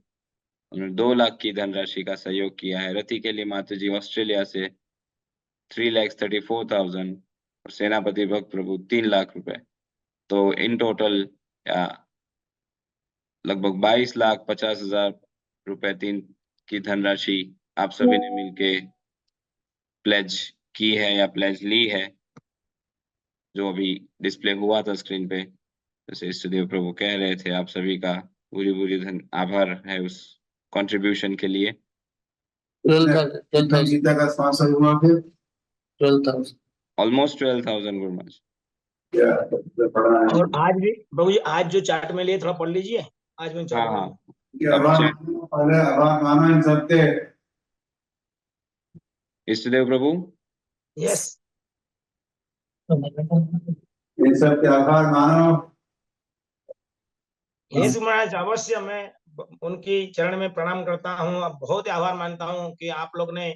उन्होंने 2,00,000 की धनराशि का सहयोग किया है। रति के लिए माता जी ऑस्ट्रेलिया से 3,34,000 और सेनापति भक्त प्रभु 3,00,000 रुपए। तो इन टोटल लगभग 22,50,000 रुपए तीन की धनराशि आप सभी ने मिलके प्लेज की है या प्लेज ली है, जो अभी डिस्प्ले हुआ था स्क्रीन पे। जैसे इष्टदेव प्रभु कह रहे थे, आप सभी का पूरी पूरी आभार है उस कंट्रीब्यूशन के लिए।
12,000
ऑलमोस्ट 12,000 गुरुमाज।
और आज भी प्रभु जी, आज जो चार्ट में लिए थोड़ा पढ़ लीजिए। आज में चार्ट
हाँ
में
हाँ इष्टदेव प्रभु
यस
इन सब के आभार मानो।
यस महाराज, अवश्य मैं उनकी चरण में प्रणाम करता हूँ। अब बहुत ही आभार मानता हूँ कि आप लोग ने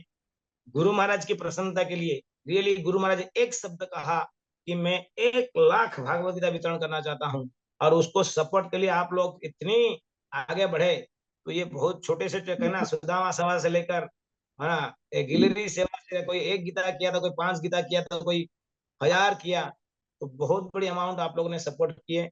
गुरु महाराज की प्रसन्नता के लिए रियली गुरु महाराज एक शब्द कहा कि मैं 1,00,000 भागवत गीता वितरण करना चाहता हूँ, और उसको सपोर्ट के लिए आप लोग इतनी आगे बढ़े। तो ये बहुत छोटे से कहना, सुदामा सभा से लेकर गिलहरी सेवा से कोई 1 गीता किया था, कोई 5 गीता किया था, कोई 1,000 किया, तो बहुत बड़ी अमाउंट आप लोगों ने सपोर्ट किए।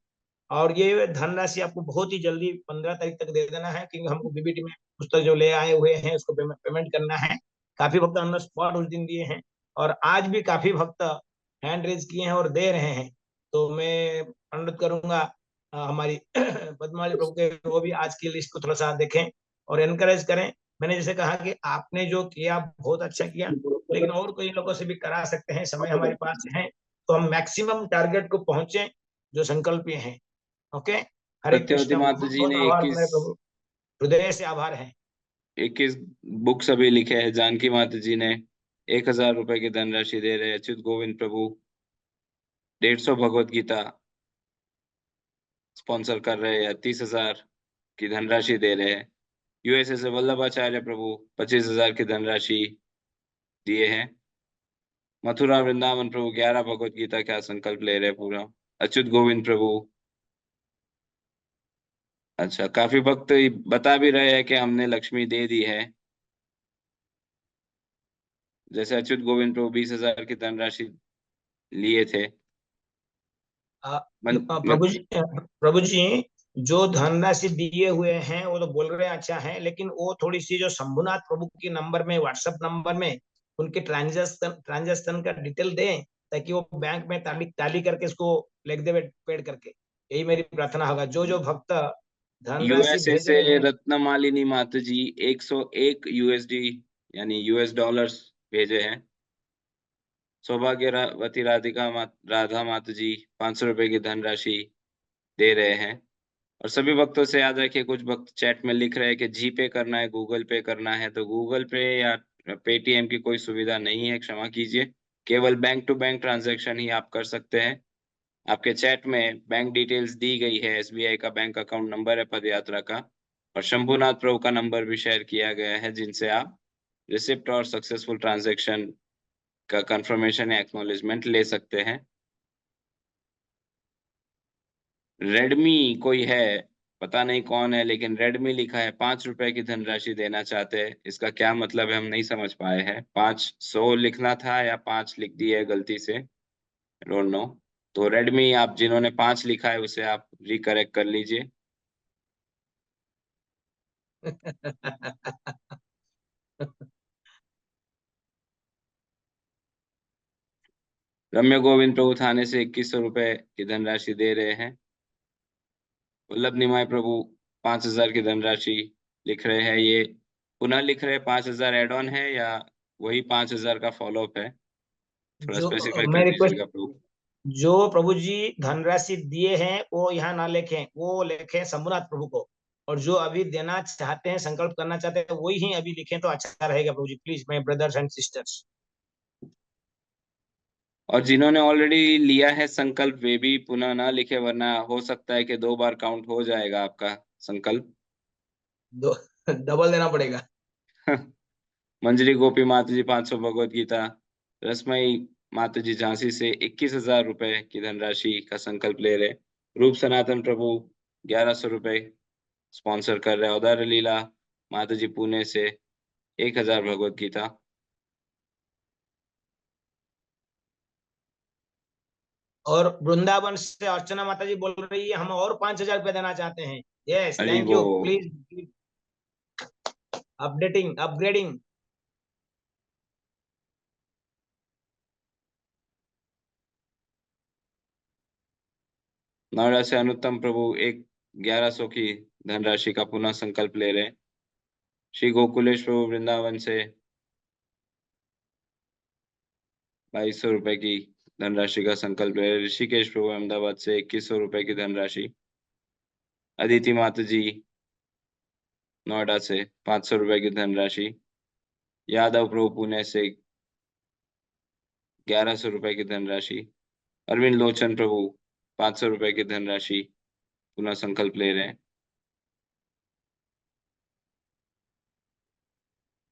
और ये धनराशि आपको बहुत ही जल्दी 15 तारीख तक दे देना है, क्योंकि हमको बीबीटी में पुस्तक जो ले आए हुए हैं उसको पेमेंट करना है। काफी भक्त ऑन द स्पॉट उस दिन दिए हैं, और आज भी काफी भक्त हैंड रेज किए हैं और दे रहे हैं। तो मैं अनुरोध करूंगा हमारी पद्मावली प्रभु के, वो भी आज की लिस्ट को थोड़ा सा देखें और एनकरेज करें। मैंने जैसे कहा कि आपने जो किया बहुत अच्छा किया, लेकिन और कोई लोगों से भी करा सकते हैं, समय हमारे पास है, तो हम मैक्सिमम टारगेट को पहुंचे जो संकल्प ये हैं। ओके, हरे
सत्यवती
कृष्ण।
माता
बहुत
जी
बहुत
ने
आभार मेरे प्रभु, हृदय से आभार है।
21 बुक्स अभी लिखे हैं। जानकी माता जी ने 1,000 रुपए की धनराशि दे रहे हैं। अच्युत गोविंद प्रभु 150 भगवत गीता स्पॉन्सर कर रहे हैं, 30,000 की धनराशि दे रहे हैं। यूएसए से वल्लभाचार्य प्रभु 25,000 की धनराशि दिए हैं। मथुरा वृंदावन प्रभु 11 भगवत गीता का संकल्प ले रहे हैं पूरा। अच्युत गोविंद प्रभु, अच्छा काफी भक्त बता भी रहे हैं कि हमने लक्ष्मी दे दी है। जैसे अच्युत गोविंद प्रभु 20,000 की धनराशि लिए थे।
प्रभु जी जो धनराशि दिए हुए हैं वो तो बोल रहे हैं अच्छा है, लेकिन वो थोड़ी सी जो शंभुनाथ प्रभु की नंबर में, व्हाट्सएप नंबर में उनके ट्रांजेक्शन का डिटेल दें, ताकि वो बैंक में टाली करके इसको लिख दे पेड करके। यही मेरी प्रार्थना होगा। जो जो भक्त धनराशि
यूएसए
भेज
से
रहे हैं,
रत्नमालिनी माता जी 101 यूएसडी यानी यूएस डॉलर्स भेजे हैं। सौभाग्यवती राधा माता जी 500 रुपए की धनराशि दे रहे हैं। और सभी भक्तों से याद रखिए, कुछ भक्त चैट में लिख रहे हैं कि जी पे करना है, गूगल पे करना है, तो गूगल पे या पेटीएम की कोई सुविधा नहीं है, क्षमा कीजिए। केवल बैंक टू बैंक ट्रांजैक्शन ही आप कर सकते हैं। आपके चैट में बैंक डिटेल्स दी गई है, एसबीआई का बैंक अकाउंट नंबर है पदयात्रा का, और शंभुनाथ प्रभु का नंबर भी शेयर किया गया है, जिनसे आप रिसिप्ट और सक्सेसफुल ट्रांजैक्शन का कंफर्मेशन या एक्नॉलेजमेंट ले सकते हैं। रेडमी कोई है पता नहीं कौन है, लेकिन रेड में लिखा है 5 रुपए की धनराशि देना चाहते हैं। इसका क्या मतलब है हम नहीं समझ पाए हैं। 500 लिखना था या 5 लिख दिए गलती से, डोंट नो। तो रेड में आप जिन्होंने 5 लिखा है उसे आप रिकरेक्ट कर लीजिए। रम्य गोविंद प्रभु थाने से 2100 रुपए की धनराशि दे रहे हैं। वल्लभ निमाय प्रभु 5000 की धनराशि लिख रहे हैं। ये पुनः लिख रहे हैं 5000 एड ऑन है या वही 5000 का फॉलोअप है? थोड़ा स्पेसिफाई कर
मैं
दीजिएगा
रिक्वेस्ट,
प्रभु।
जो प्रभु जी धनराशि दिए हैं वो यहाँ ना लिखें, वो लिखें शंभुनाथ प्रभु को। और जो अभी देना चाहते हैं, संकल्प करना चाहते हैं, वही ही अभी लिखें तो अच्छा रहेगा Prabhu ji, please my brothers and sisters.
और जिन्होंने ऑलरेडी लिया है संकल्प वे भी पुनः ना लिखे, वरना हो सकता है कि 2 बार काउंट हो जाएगा आपका संकल्प।
दो डबल देना पड़ेगा।
मंजरी गोपी माता जी 500 भगवत गीता। रसमई माता जी झांसी से 21,000 रुपए की धनराशि का संकल्प ले रहे। रूप सनातन प्रभु 1100 रुपए स्पॉन्सर कर रहे हैं। उदार लीला माता जी पुणे से 1000 भगवत गीता।
और वृंदावन से अर्चना माता जी बोल रही है हम और 5,000 रुपये देना चाहते हैं। यस,
अरे
थैंक
वो
you, please updating upgrading.
Noida से अनुत्तम प्रभु 1100 की धनराशि का पुनः संकल्प ले रहे हैं। श्री गोकुलेश प्रभु वृंदावन से 2200 रुपए की धनराशि का संकल्प ले रहे। ऋषिकेश प्रभु अहमदाबाद से 2100 रुपए की धनराशि। अदिति माता जी नोएडा से 500 रुपए की धनराशि। यादव प्रभु पुणे से 1100 रुपए की धनराशि। अरविंद लोचन प्रभु 500 रुपए की धनराशि पुनः संकल्प ले रहे हैं।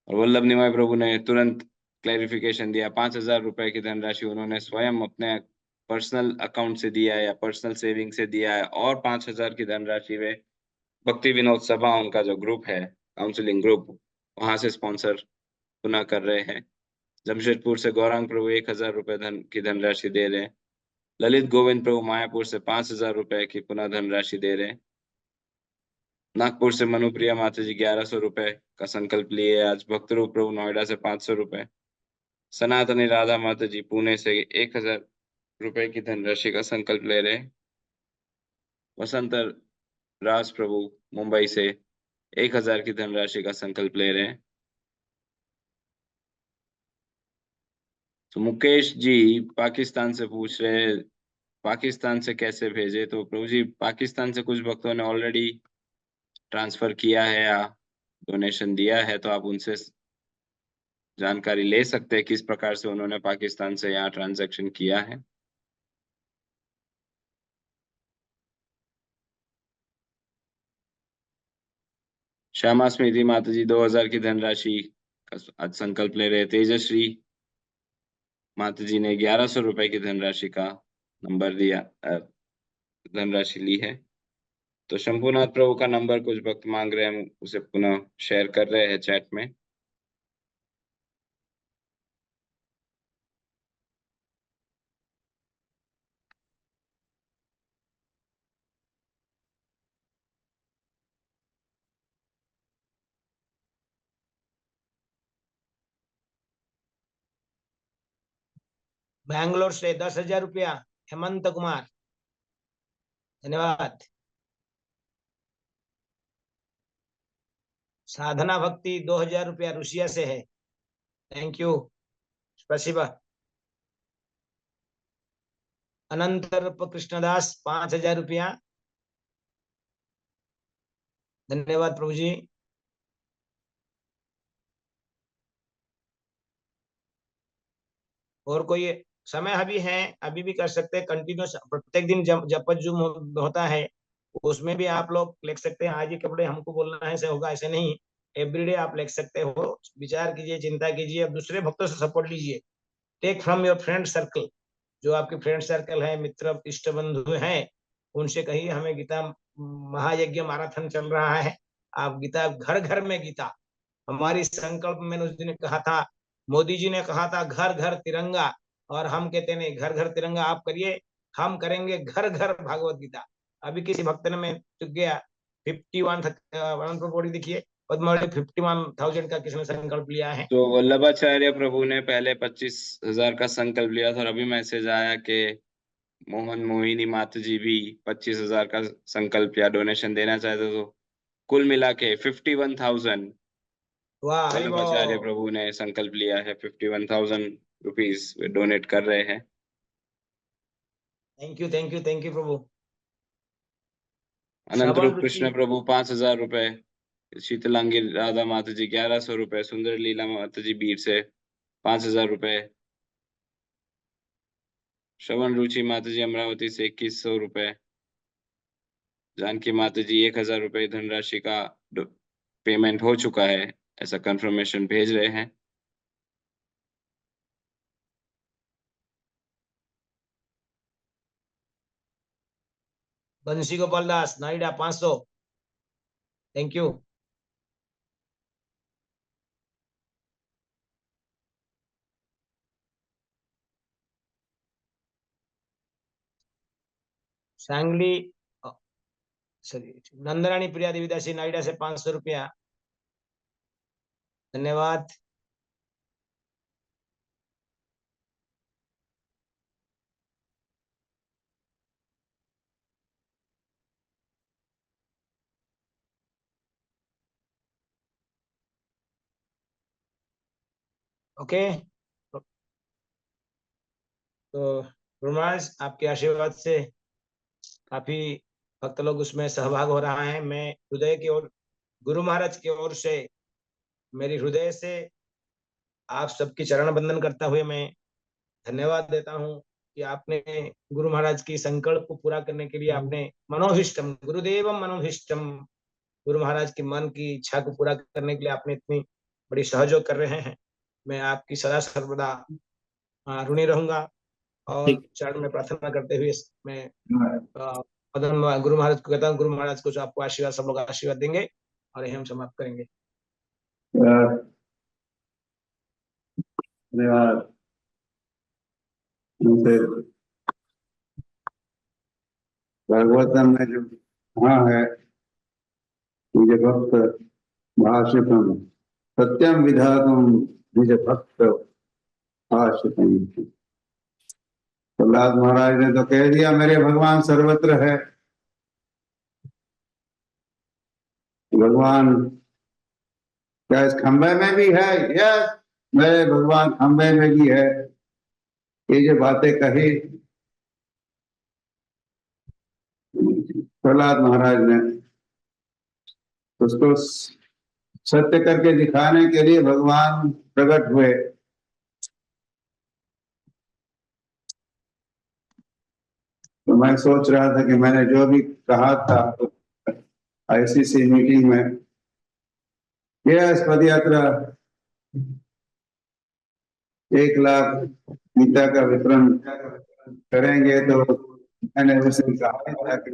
और वल्लभ निमाय प्रभु ने तुरंत क्लैरिफिकेशन दिया। 5,000 रुपए की धनराशि उन्होंने स्वयं अपने पर्सनल अकाउंट से दिया है या पर्सनल सेविंग से दिया है, और 5,000 की धनराशि वे भक्ति विनोद सभा उनका जो ग्रुप है, काउंसलिंग ग्रुप, वहां से स्पॉन्सर पुनः कर रहे हैं। जमशेदपुर से गौरांग प्रभु 1,000 रुपए की धनराशि दे रहे हैं। ललित गोविंद प्रभु मायापुर से 5,000 रुपए की पुनः धनराशि दे रहे हैं। नागपुर से मनुप्रिया माता जी 1100 रुपए का संकल्प लिए आज। भक्तरूप प्रभु नोएडा से 500 रुपए। सनातनी राधा माता जी पुणे से 1,000 रुपए की धनराशि का संकल्प ले रहे हैं। वसंत राज प्रभु मुंबई से 1,000 की धनराशि का संकल्प ले रहे हैं। तो मुकेश जी पाकिस्तान से पूछ रहे हैं पाकिस्तान से कैसे भेजे। तो प्रभु जी पाकिस्तान से कुछ भक्तों ने ऑलरेडी ट्रांसफर किया है या डोनेशन दिया है, तो आप उनसे जानकारी ले सकते हैं किस प्रकार से उन्होंने पाकिस्तान से यहाँ ट्रांजैक्शन किया है। श्यामा स्मृति माता जी 2,000 की धनराशि का आज संकल्प ले रहे। तेजश्री माता जी ने 1100 रुपए की धनराशि का नंबर दिया, धनराशि ली है। तो शंभुनाथ प्रभु का नंबर कुछ भक्त मांग रहे हैं, हम उसे पुनः शेयर कर रहे हैं चैट में।
बैंगलोर से 10,000 रुपया हेमंत कुमार, धन्यवाद। साधना भक्ति 2,000 रुपया रूसिया से है, थैंक यू, स्पसिबा। अनंत रूप कृष्णदास 5,000 रुपया, धन्यवाद प्रभु जी। और कोई समय अभी है, अभी भी कर सकते हैं कंटिन्यूस, प्रत्येक दिन जब जब जूम होता है उसमें भी आप लोग लिख सकते हैं। आज ही कपड़े हमको बोलना है ऐसे होगा, ऐसे नहीं, एवरीडे आप लिख सकते हो। विचार कीजिए, चिंता कीजिए, अब दूसरे भक्तों से सपोर्ट लीजिए। Take from your friend circle, जो आपके फ्रेंड सर्कल है, मित्र इष्ट बंधु हैं, उनसे कहिए हमें गीता महायज्ञ मैराथन चल रहा है। आप गीता घर घर में गीता, हमारी संकल्प मैंने उस दिन कहा था, मोदी जी ने कहा था घर घर तिरंगा, और हम कहते नहीं घर घर तिरंगा आप करिए, हम करेंगे घर घर भागवत गीता। अभी किसी भक्त ने मैं चुक गया 51 देखिए, पद्मावली 51,000 का किसने संकल्प लिया है।
तो वल्लभाचार्य प्रभु ने पहले 25,000 का संकल्प लिया था और अभी मैसेज आया कि मोहन मोहिनी माता जी भी 25,000 का संकल्प या डोनेशन देना चाहते, तो कुल मिला के 51,000
वाह हरि
वल्लभाचार्य
बोल।
प्रभु ने संकल्प लिया है। 51,000 रुपीज डोनेट कर रहे हैं।
Thank you thank you thank you Prabhu.
Anant
Shravan
Roop Krishna
रुचि,
प्रभु 5,000 रुपए, शीतलांगी राधा माता जी 1,100 रुपए, सुंदर लीला माता जी बीर से 5,000 रुपए, श्रवण रुचि माता जी अमरावती से 2,100 रुपए, जानकी माता जी 1,000 रुपए धनराशि का पेमेंट हो चुका है, ऐसा कंफर्मेशन भेज रहे हैं।
बंसी Gopal Das नाइडा 500, thank you. Sangli sorry, Nandrani प्रिया देवीदासी नाइडा से 500 रुपया, धन्यवाद। ओके, तो गुरु महाराज आपके आशीर्वाद से काफी भक्त लोग उसमें सहभाग हो रहा है। मैं हृदय की ओर, गुरु महाराज की ओर से, मेरी हृदय से आप सबकी चरण बंदन करता हुए मैं धन्यवाद देता हूँ कि आपने गुरु महाराज की संकल्प को पूरा करने के लिए आपने मनोभिष्टम गुरुदेवम मनोभिष्टम, गुरु महाराज की मन की इच्छा को पूरा करने के लिए आपने इतनी बड़ी सहयोग कर रहे हैं। मैं आपकी सदा सर्वदा ऋणी रहूंगा, और चरण में प्रार्थना करते हुए मैं गुरु महाराज को कहता हूँ, गुरु महाराज को जो आपको आशीर्वाद, सब लोग आशीर्वाद देंगे और यही हम समाप्त करेंगे।
धन्यवाद। फिर भागवतम में जो कहा है, मुझे भक्त भाषितम सत्यम विधातुम मुझे भक्त भाषितम। प्रहलाद महाराज ने तो कह दिया मेरे भगवान सर्वत्र है। भगवान क्या इस खंबे में भी है? यस, मेरे भगवान खंबे में भी है। ये जो बातें कही प्रहलाद महाराज ने, उसको सत्य करके दिखाने के लिए भगवान प्रकट हुए। तो मैं सोच रहा था कि मैंने जो भी कहा था आईसीसी मीटिंग में, यह पद यात्रा 1 लाख गीता का वितरण करेंगे, तो मैंने उस दिन कहा था कि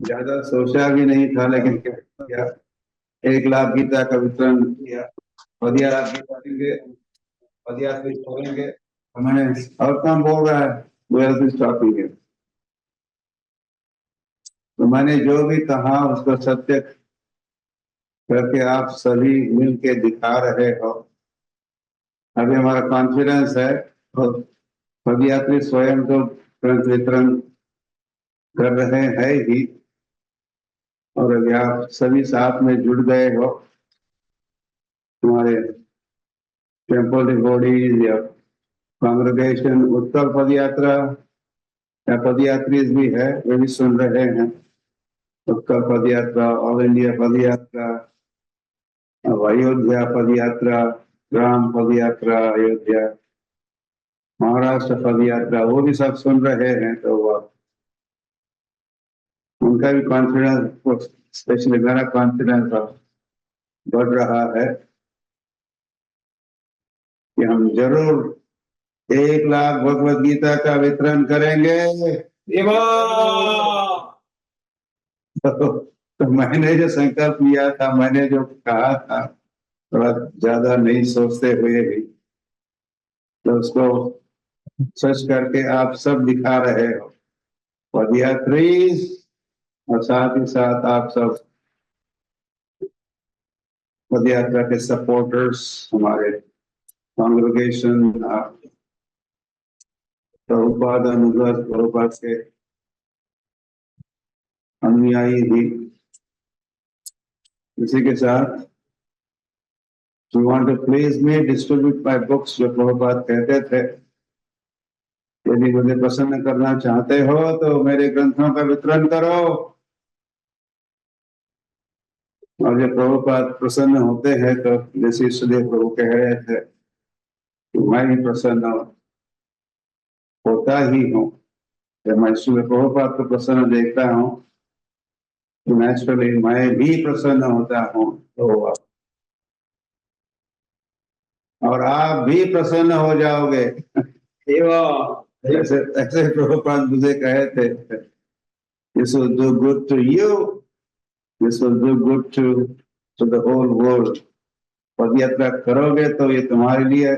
ज्यादा सोचा भी नहीं था, लेकिन क्या 1 लाख गीता का वितरण किया। पदयात्रा करेंगे, पदयात्रा छोड़ेंगे। मैंने और कौन बोल रहा है स्टॉपिंग है। तो मैंने जो भी कहा उसको सत्य करके आप सभी मिलके दिखा रहे हो। अभी हमारा कॉन्फिडेंस है, और पदयात्री स्वयं तो ग्रंथ वितरण कर रहे हैं ही, और अभी आप सभी साथ में जुड़ गए हो। हमारे टेम्पल डिवोटीज या कांग्रेगेशन उत्कल पदयात्रा या पदयात्री भी है, वे भी सुन रहे हैं। उत्कल पदयात्रा, ऑल इंडिया पदयात्रा, अयोध्या पदयात्रा, ग्राम पदयात्रा अयोध्या, महाराष्ट्र पदयात्रा, वो भी सब सुन रहे हैं। तो उनका भी कॉन्फिडेंस, स्पेशली मेरा कॉन्फिडेंस बढ़ रहा है कि हम जरूर 1 लाख भगवत गीता का वितरण करेंगे। तो मैंने जो संकल्प लिया था, मैंने जो कहा था, थोड़ा ज्यादा नहीं सोचते हुए भी, तो उसको सच करके आप सब दिखा रहे हो, पदयात्री और साथ ही साथ आप सब पदयात्रा के सपोर्टर्स, हमारे कांग्रेगेशन, प्रभुपाद अनुगत, प्रभुपाद के अनुयायी भी। इसी के साथ you want to please me, distribute my books, जो प्रभुपाद कहते थे, यदि मुझे प्रसन्न करना चाहते हो तो मेरे ग्रंथों का वितरण करो। और जब प्रभुपाद प्रसन्न होते हैं तो जैसे सुदेव प्रभु कह रहे थे कि मैं भी प्रसन्न होता ही हूँ। जब मैं सुदेव प्रभुपाद को प्रसन्न देखता हूँ तो नेचुरली मैं भी प्रसन्न होता हूँ। तो और आप भी प्रसन्न हो जाओगे। ऐसे ऐसे प्रभुपाद मुझे कहे थे, this will do good to you, this will do good to the whole world। पद यात्रा करोगे तो ये तुम्हारे लिए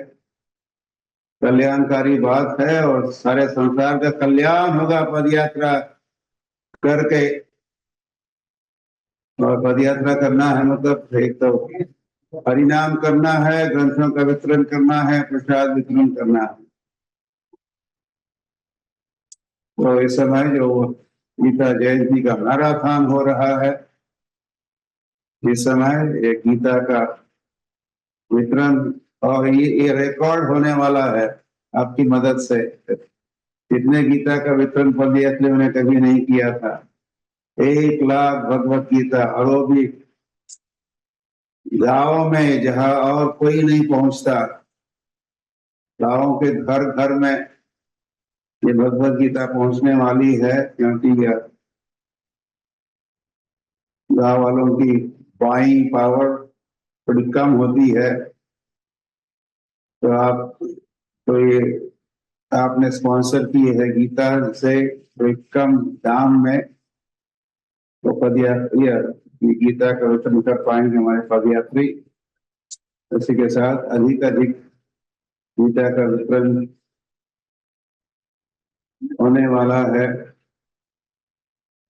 कल्याणकारी बात है और सारे संसार का कल्याण होगा पद यात्रा करके। और पद यात्रा करना है मतलब एक तो परिणाम करना है, ग्रंथों का वितरण करना है, प्रसाद वितरण करना है। तो इस समय जो गीता जयंती का मैराथन हो रहा है, इस समय एक गीता का वितरण, और ये रिकॉर्ड होने वाला है आपकी मदद से। इतने गीता का वितरण पदयात्रियों ने कभी नहीं किया था। 1 लाख भगवत गीता, और वो भी गाँव में जहाँ और कोई नहीं पहुंचता, गाँव के घर घर में ये भगवत गीता पहुंचने वाली है, क्योंकि गाँव वालों की बाइंग पावर थोड़ी कम होती है। तो ये आपने स्पॉन्सर की है गीता से कम दाम में, तो पदयात्री गीता का वितरण कर पाएंगे हमारे पदयात्री। इसी के साथ अधिक अधिक गीता का वितरण होने वाला है।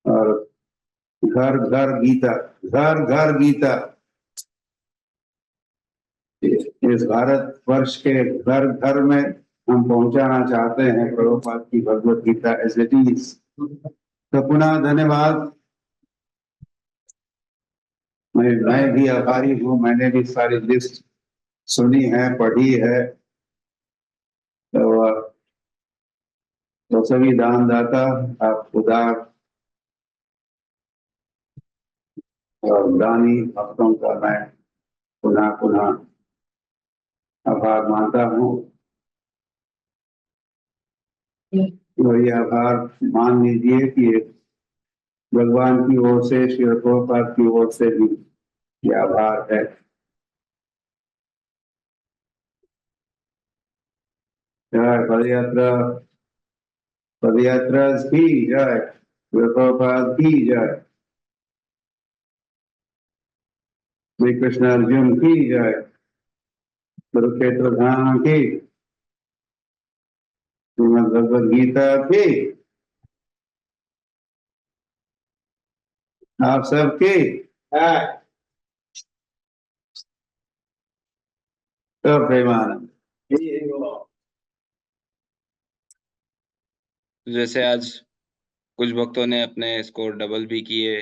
और घर घर गीता, घर घर गीता, इस भारत वर्ष के घर घर में हम पहुंचाना चाहते हैं प्रभुपाद की Bhagavad Gita as it is. तो पुनः धन्यवाद। मैं भी आभारी हूँ, मैंने भी सारी लिस्ट सुनी है, पढ़ी है। तो सभी दानदाता, आप उदार और दानी भक्तों का मैं पुनः पुनः आभार मानता हूँ। तो ये आभार मान लीजिए कि भगवान की ओर से, श्री प्रभुपाद की ओर से भी ये आभार है। जय पदयात्रा, पदयात्रा की जय, प्रभुपाद की जय, श्री कृष्ण अर्जुन की जय, कुरुक्षेत्र धाम की, श्रीमद् भगवद गीता की, आप सबकी तो प्रेमानंद।
जैसे आज कुछ भक्तों ने अपने स्कोर डबल भी किए,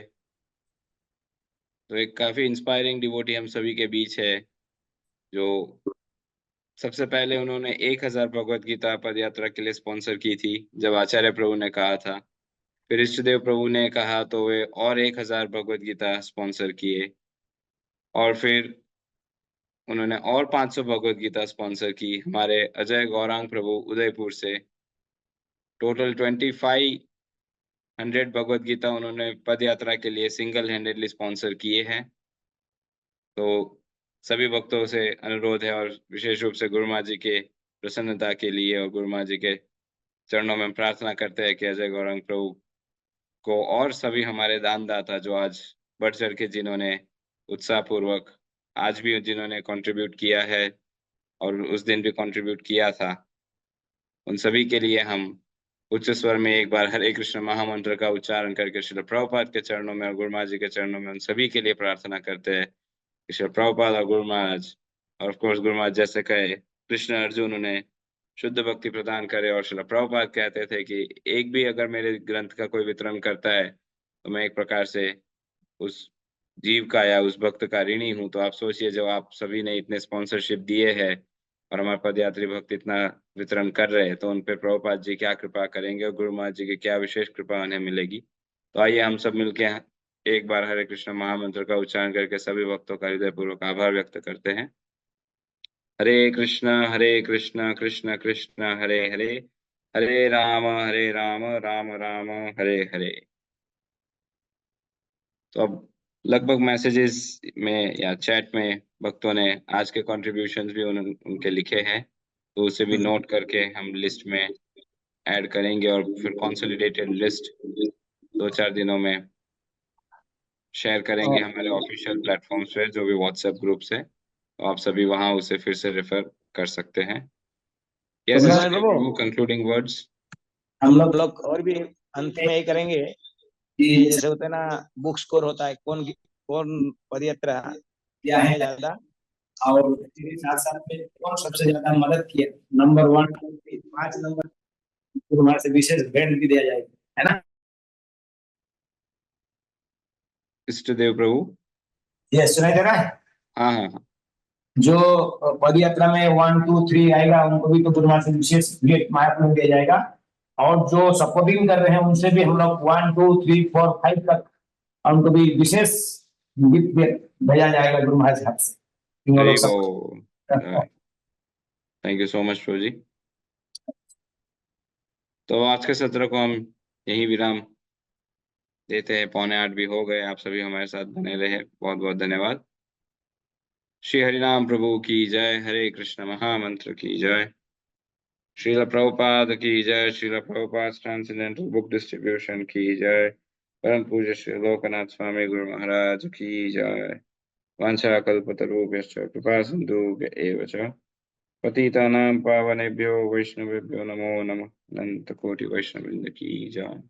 तो एक काफी इंस्पायरिंग डिवोटी हम सभी के बीच है, जो सबसे पहले उन्होंने 1000 भगवत गीता पद यात्रा के लिए स्पॉन्सर की थी जब आचार्य प्रभु ने कहा था। फिर इष्टदेव प्रभु ने कहा तो वे और 1000 भगवत गीता स्पॉन्सर किए, और फिर उन्होंने और 500 भगवत गीता स्पॉन्सर की हमारे अजय गौरांग प्रभु उदयपुर से। टोटल 2500 भगवत गीता उन्होंने पद यात्रा के लिए सिंगल हैंडेडली स्पॉन्सर किए हैं। तो सभी भक्तों से अनुरोध है, और विशेष रूप से गुरु माँ जी के प्रसन्नता के लिए और गुरु माँ जी के चरणों में प्रार्थना करते हैं कि अजय गौरांग प्रभु को और सभी हमारे दानदाता जो आज बढ़ चढ़ के जिन्होंने उत्साहपूर्वक आज भी जिन्होंने कंट्रीब्यूट किया है और उस दिन भी कंट्रीब्यूट किया था, उन सभी के लिए हम उच्च स्वर में एक बार हरे कृष्ण महामंत्र का उच्चारण करके श्रील प्रभुपाद के चरणों में और गुरु महाराज जी के चरणों में उन सभी के लिए प्रार्थना करते हैं कि श्रील प्रभुपाद और गुरु महाराज और ऑफ कोर्स गुरु महाराज जैसे कहे कृष्ण अर्जुन उन्हें शुद्ध भक्ति प्रदान करे। और श्रील प्रभुपाद कहते थे कि एक भी अगर मेरे ग्रंथ का कोई वितरण करता है तो मैं एक प्रकार से उस जीव का या उस भक्त का ऋणी हूं। तो आप सोचिए, जब आप सभी ने इतने स्पॉन्सरशिप दिए हैं और हमारे पदयात्री भक्त इतना वितरण कर रहे हैं, तो उन पे प्रभुपाद जी क्या कृपा करेंगे और गुरु महाराज जी की क्या विशेष कृपा उन्हें मिलेगी। तो आइए हम सब मिलके एक बार हरे कृष्ण महामंत्र का उच्चारण करके सभी भक्तों का हृदय पूर्वक आभार व्यक्त करते हैं। हरे कृष्ण कृष्ण कृष्ण हरे हरे, हरे राम राम राम हरे हरे। तो अब लगभग मैसेजेस में या चैट में भक्तों ने आज के कॉन्ट्रीब्यूशंस भी उनके लिखे हैं, तो उसे भी नोट करके हम लिस्ट में ऐड करेंगे और फिर कंसोलिडेटेड लिस्ट 2-4 दिनों में शेयर करेंगे हमारे ऑफिशियल प्लेटफॉर्म्स पे, जो भी व्हाट्सएप ग्रुप्स है, तो आप सभी वहां उसे फिर से रेफर कर सकते हैं। यस प्रभु, कंक्लूडिंग वर्ड्स।
हम लोग और भी अंत में यही करेंगे कि जैसे होता है ना, बुक स्कोर होता है, कौन कौन पदयात्रा क्या है ज्यादा और साथ साथ में कौन सबसे ज्यादा मदद किया, नंबर 1 2 3 5 नंबर हमारे से विशेष भेंट भी दिया जाएगा, है ना
इष्टदेव प्रभु?
ये सुनाई दे रहा है?
हाँ हाँ।
जो पदयात्रा में 1 2 3 आएगा उनको भी तो गुरुवार से विशेष भेंट महात्मा दिया जाएगा, और जो सपोर्टिंग कर रहे हैं उनसे भी हम लोग 1 2 3 4 5 तक उनको भी विशेष गिफ्ट भेजा जाएगा गुरु महाराज हाथ से।
थैंक यू सो मच प्रभु जी। तो आज के सत्र को हम यही विराम देते हैं। 7:45 भी हो गए, आप सभी हमारे साथ बने रहे, बहुत बहुत धन्यवाद। श्री हरिनाम प्रभु की जय, हरे कृष्ण महामंत्र की जय, श्रील प्रभुपाद की जय, Srila Prabhupada transcendental book distribution की जय, परम पूज्य श्री लोकनाथ स्वामी गुरु महाराज की जय। वाञ्छाकल्पतरुभ्यश्च कृपा सिन्धुभ्य एव च पतितानां पावनेभ्यो वैष्णवेभ्यो नमो नमः। अनंत कोटि वैष्णववृंद की जय।